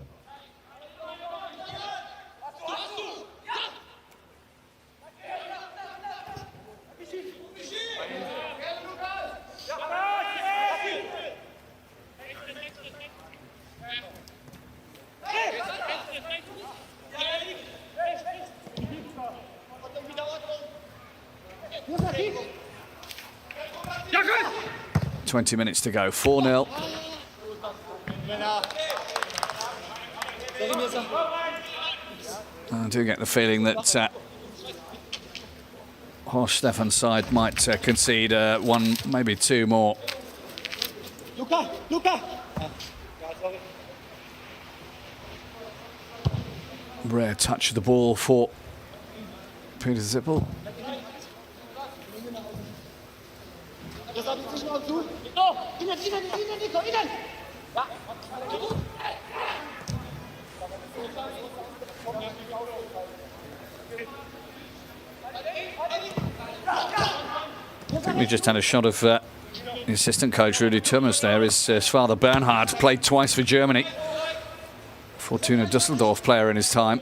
Ja, gut! 20 minutes to go, 4-0. I do get the feeling that Horst Stefan's side might concede one, maybe two more. Luca! Luca! Rare touch of the ball for Peter Zippel. Das hat sich noch zu. Nico! Innen, Nico, innen! Ja! I think we just had a shot of the assistant coach Rudi Thomas there. His father Bernhard played twice for Germany. Fortuna Düsseldorf player in his time.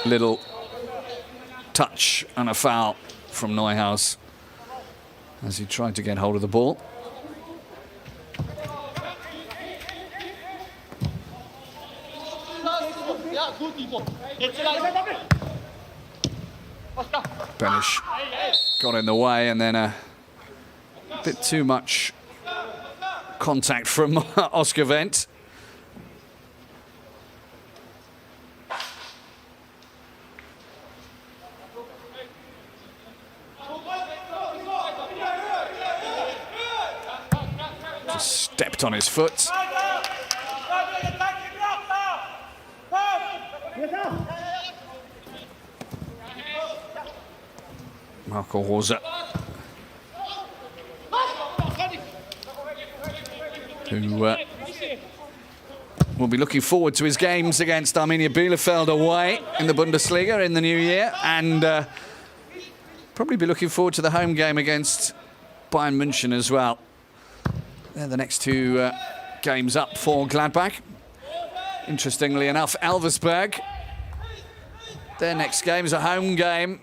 Little touch and a foul from Neuhaus as he tried to get hold of the ball. Benish got in the way, and then a bit too much contact from Oscar Wendt. Just stepped on his foot. Marco Rose, who will be looking forward to his games against Arminia Bielefeld away in the Bundesliga in the new year, and probably be looking forward to the home game against Bayern München as well. They're the next two games up for Gladbach. Interestingly enough, Elversberg, their next game is a home game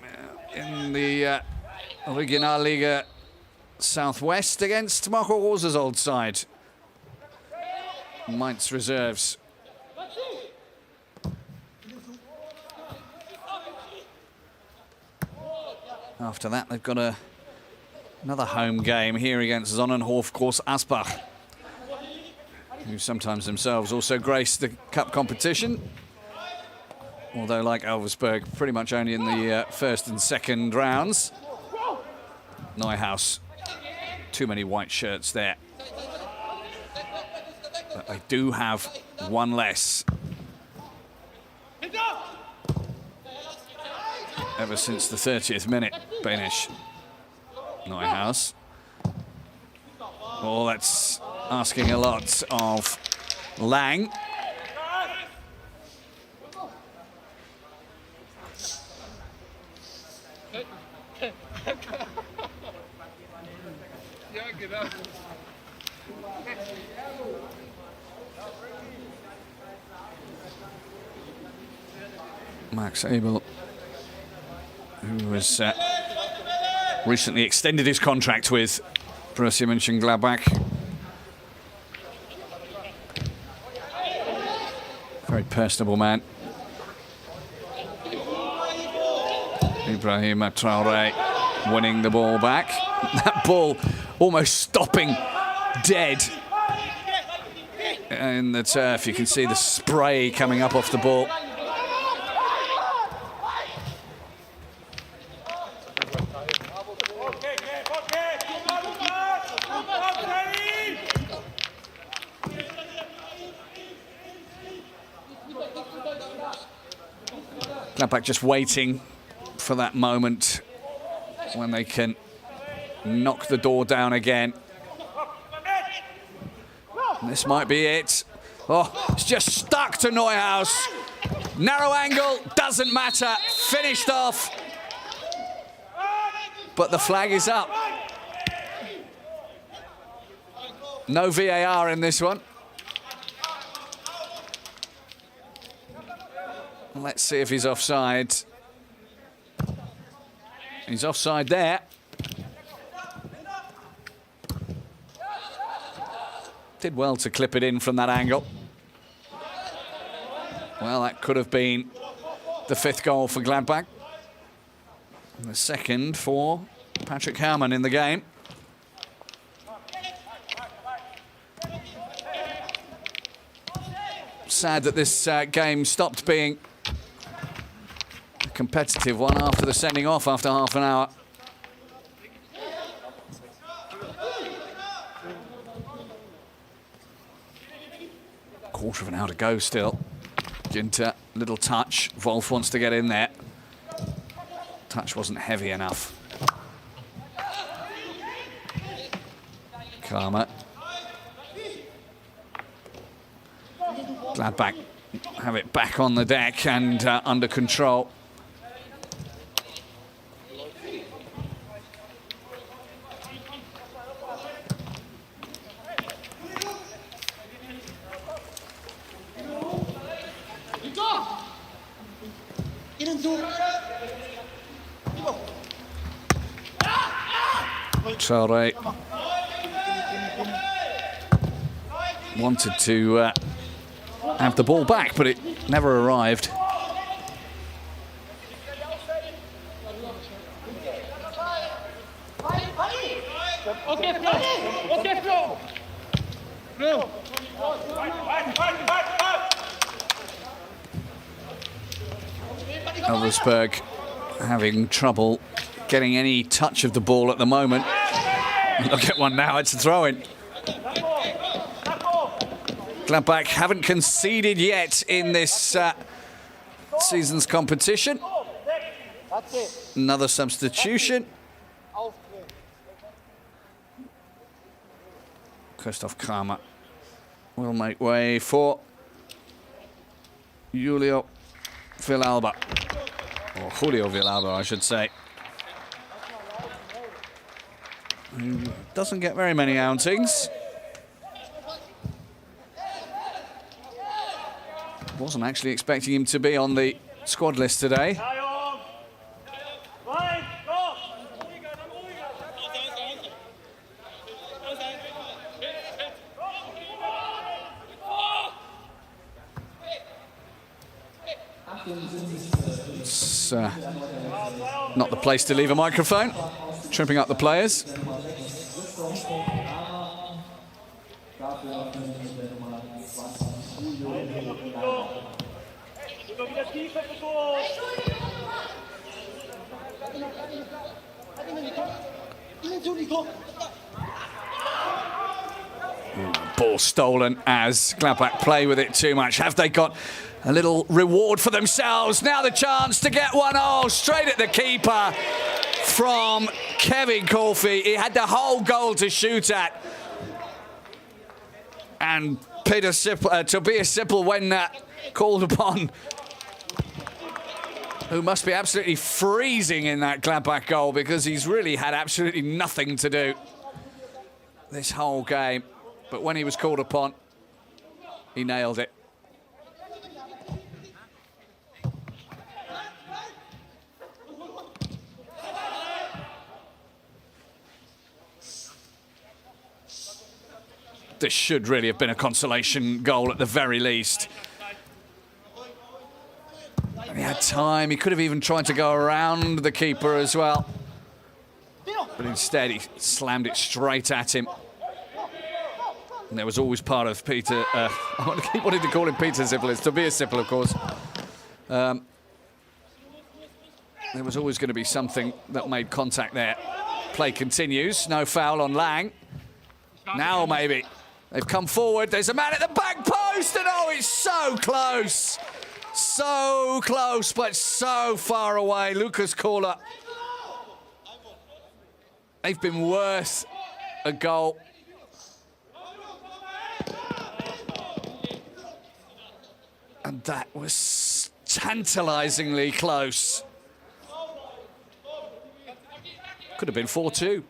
in the Regionalliga Southwest against Marco Rose's old side, Mainz reserves. After that, they've got another home game here against Sonnenhof Groß Asbach, who sometimes themselves also grace the cup competition. Although, like Elversberg, pretty much only in the first and second rounds. Neuhaus, too many white shirts there. But they do have one less. Ever since the 30th minute, Benish. Neuhaus. Oh, that's asking a lot of Lang. Ja, genau. Max Abel, who has recently extended his contract with Borussia Mönchengladbach. Very personable man. Ibrahim Traoré winning the ball back. That ball almost stopping dead in the turf. You can see the spray coming up off the ball. Gladbach just waiting for that moment when they can knock the door down again. And this might be it. Oh, it's just stuck to Neuhaus. Narrow angle, doesn't matter. Finished off. But the flag is up. No VAR in this one. Let's see if he's offside. He's offside there. Did well to clip it in from that angle. Well, that could have been the 5th goal for Gladbach. And the 2nd for Patrick Howman in the game. Sad that this game stopped being a competitive one after the sending off after half an hour. Quarter of an hour to go still. Ginter, little touch. Wolf wants to get in there. Touch wasn't heavy enough. Karma. Gladbach have it back on the deck and under control. Traore wanted to have the ball back, but it never arrived. Elversberg having trouble getting any touch of the ball at the moment. Look at one now, it's a throw-in. Gladbach haven't conceded yet in this season's competition. Another substitution. Christoph Kramer will make way for Julio Villalba. Or Julio Villalba, I should say. Who doesn't get very many outings. Wasn't actually expecting him to be on the squad list today. It's not the place to leave a microphone. Tripping up the players. Ball stolen as Gladbach play with it too much. Have they got a little reward for themselves? Now the chance to get 1-0 straight at the keeper from Kevin Corfy. He had the whole goal to shoot at. And Tobias Sippel, when called upon, who must be absolutely freezing in that Gladbach goal because he's really had absolutely nothing to do this whole game. But when he was called upon, he nailed it. This should really have been a consolation goal at the very least. He had time. He could have even tried to go around the keeper as well. But instead, he slammed it straight at him. And there was always part of Peter... I keep wanting to call him Peter Sippel. It's Tobias Sippel, of course. There was always going to be something that made contact there. Play continues. No foul on Lang. Now maybe. They've come forward. There's a man at the back post. And oh, it's so close. So close, but so far away. Lucas Kohler. They've been worth a goal. And that was tantalisingly close. Could have been 4-2.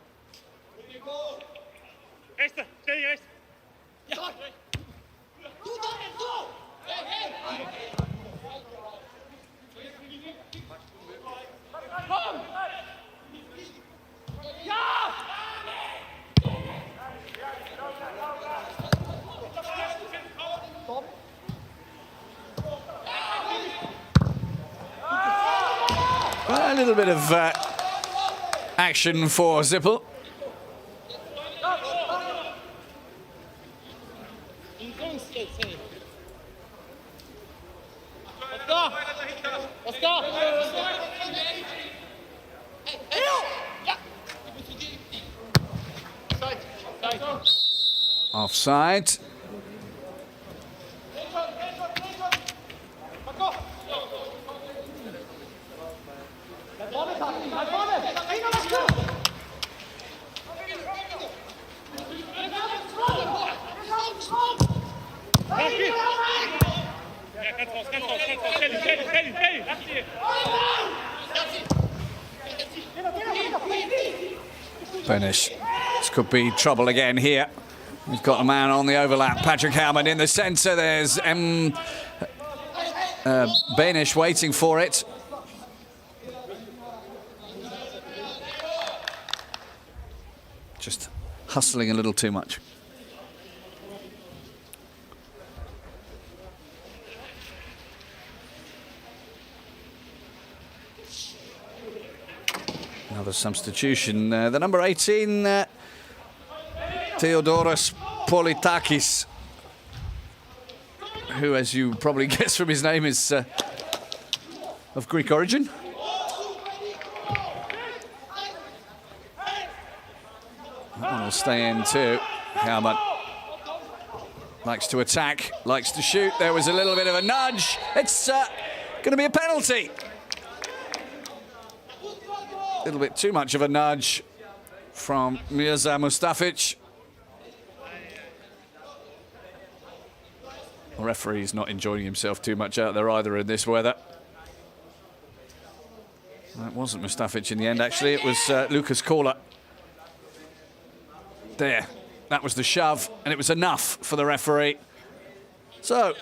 A little bit of action for Zippel. Offside. Finish. This could be trouble again here. We've got a man on the overlap. Patrick Howman in the centre. There's Banish waiting for it. Just hustling a little too much. Another substitution. The number 18, Theodoros Politakis, who, as you probably guess from his name, is of Greek origin. That one will stay in too. Howman likes to attack, likes to shoot. There was a little bit of a nudge. It's going to be a penalty. A little bit too much of a nudge from Mirza Mustafic. The referee's not enjoying himself too much out there either in this weather. That wasn't Mustafic in the end, actually. It was Lucas Kohler. There. That was the shove, and it was enough for the referee. So,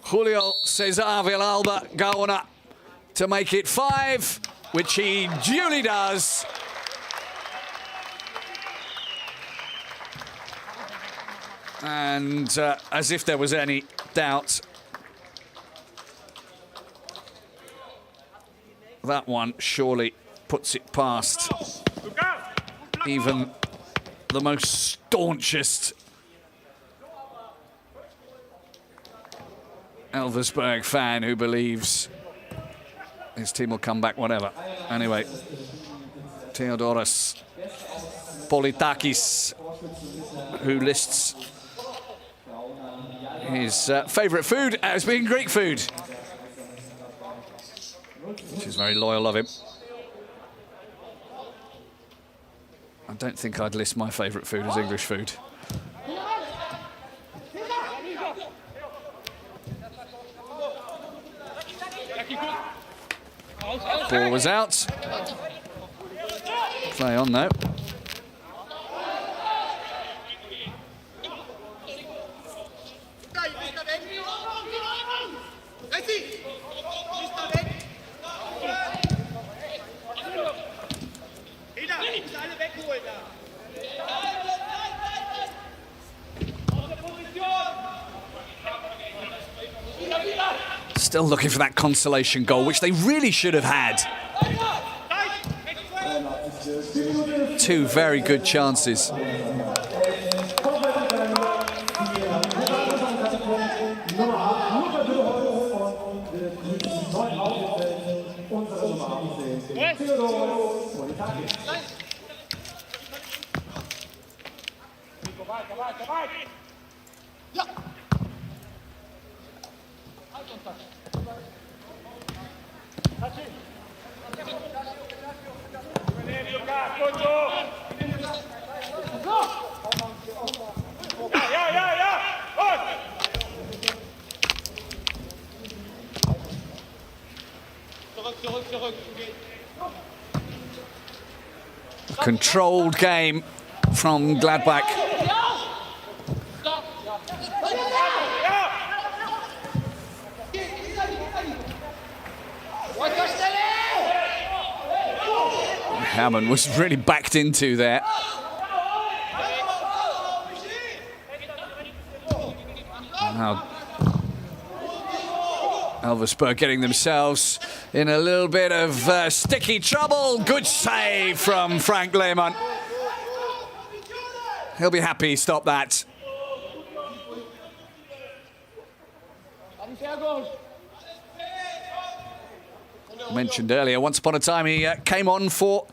Julio Cesar Villalba going up to make it 5, which he duly does. And as if there was any doubt, that one surely puts it past even the most staunchest Elversberg fan who believes his team will come back, whatever. Anyway, Theodoros Politakis, who lists his favourite food as being Greek food, which is very loyal of him. I don't think I'd list my favourite food as English food. Ball was out. Play on though. Still looking for that consolation goal, which they really should have had. 2 very good chances. Controlled game from Gladbach. Hammond was really backed into there. Now, Elversberg getting themselves in a little bit of sticky trouble. Good save from Frank Lehmann. He'll be happy he stopped that. Mentioned earlier, once upon a time he came on for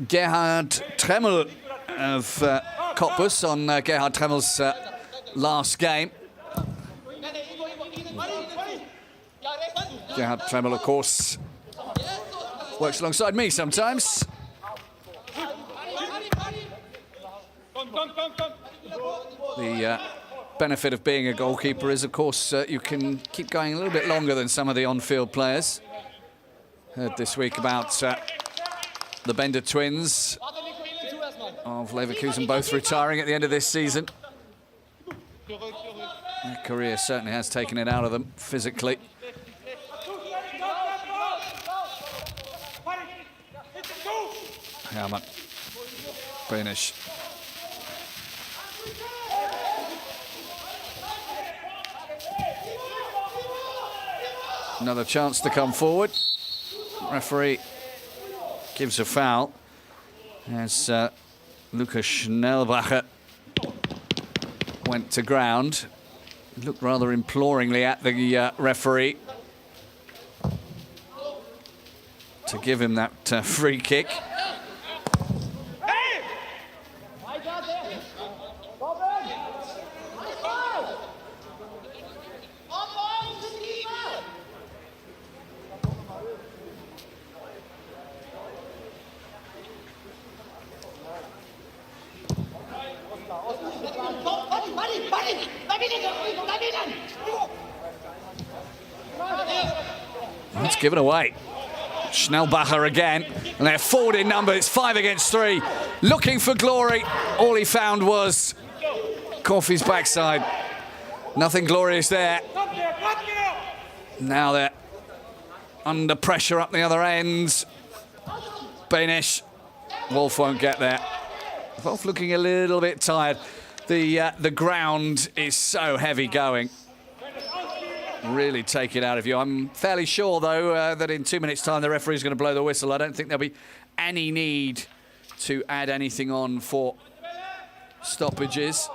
Gerhard Tremmel of Cottbus on Gerhard Tremmel's last game. Gerhard Tremmel, of course, works alongside me sometimes. The benefit of being a goalkeeper is, of course, you can keep going a little bit longer than some of the on-field players. Heard this week about the Bender twins of Leverkusen both retiring at the end of this season. Their career certainly has taken it out of them physically. Hermann, Benisch. Another chance to come forward. Referee gives a foul as Lukas Schnellbacher went to ground. Looked rather imploringly at the referee to give him that free kick. It's given away. Schnellbacher again, and they're forward in number. It's 5 against 3. Looking for glory. All he found was Coffey's backside. Nothing glorious there. Now they're under pressure up the other end. Benisch. Wolf won't get there. Wolf looking a little bit tired. The ground is so heavy going. Really take it out of you. I'm fairly sure, though, that in 2 minutes' time the referee's going to blow the whistle. I don't think there'll be any need to add anything on for stoppages.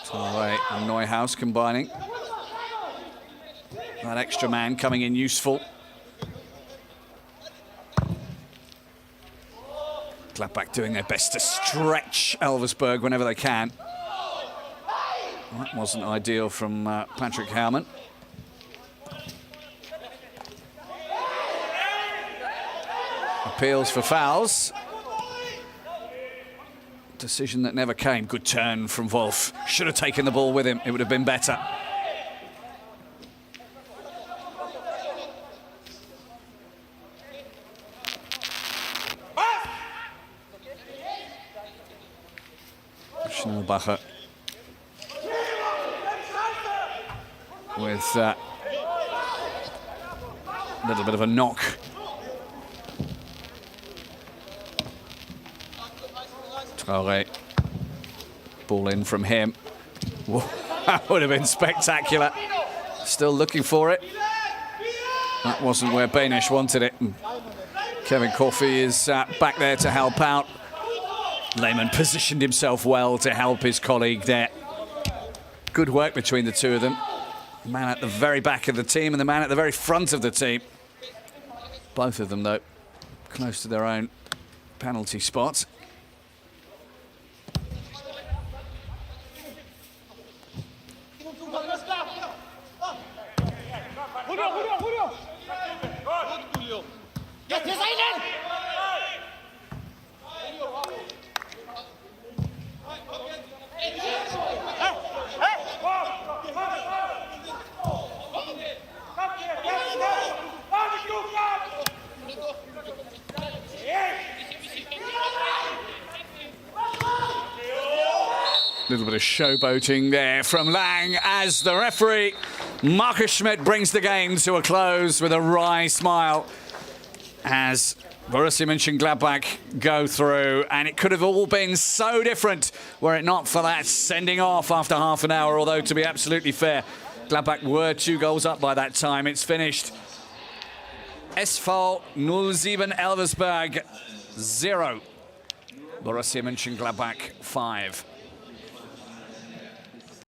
Torre and Neuhaus combining. That extra man coming in useful. Gladbach doing their best to stretch Elversberg whenever they can. That wasn't ideal from Patrick Hermann. Appeals for fouls. Decision that never came. Good turn from Wolf. Should have taken the ball with him. It would have been better. Schnellbacher with a little bit of a knock. Traoré, ball in from him. Whoa, that would have been spectacular. Still looking for it. That wasn't where Benisch wanted it. And Kevin Coffey is back there to help out. Lehmann positioned himself well to help his colleague there. Good work between the two of them. The man at the very back of the team and the man at the very front of the team. Both of them, though, close to their own penalty spots. little bit of showboating there from Lang as the referee, Markus Schmidt, brings the game to a close with a wry smile as Borussia Mönchengladbach go through, and it could have all been so different were it not for that sending off after half an hour, although to be absolutely fair, Gladbach were 2 goals up by that time. It's finished SV 07 Elversberg 0, Borussia Mönchengladbach 5.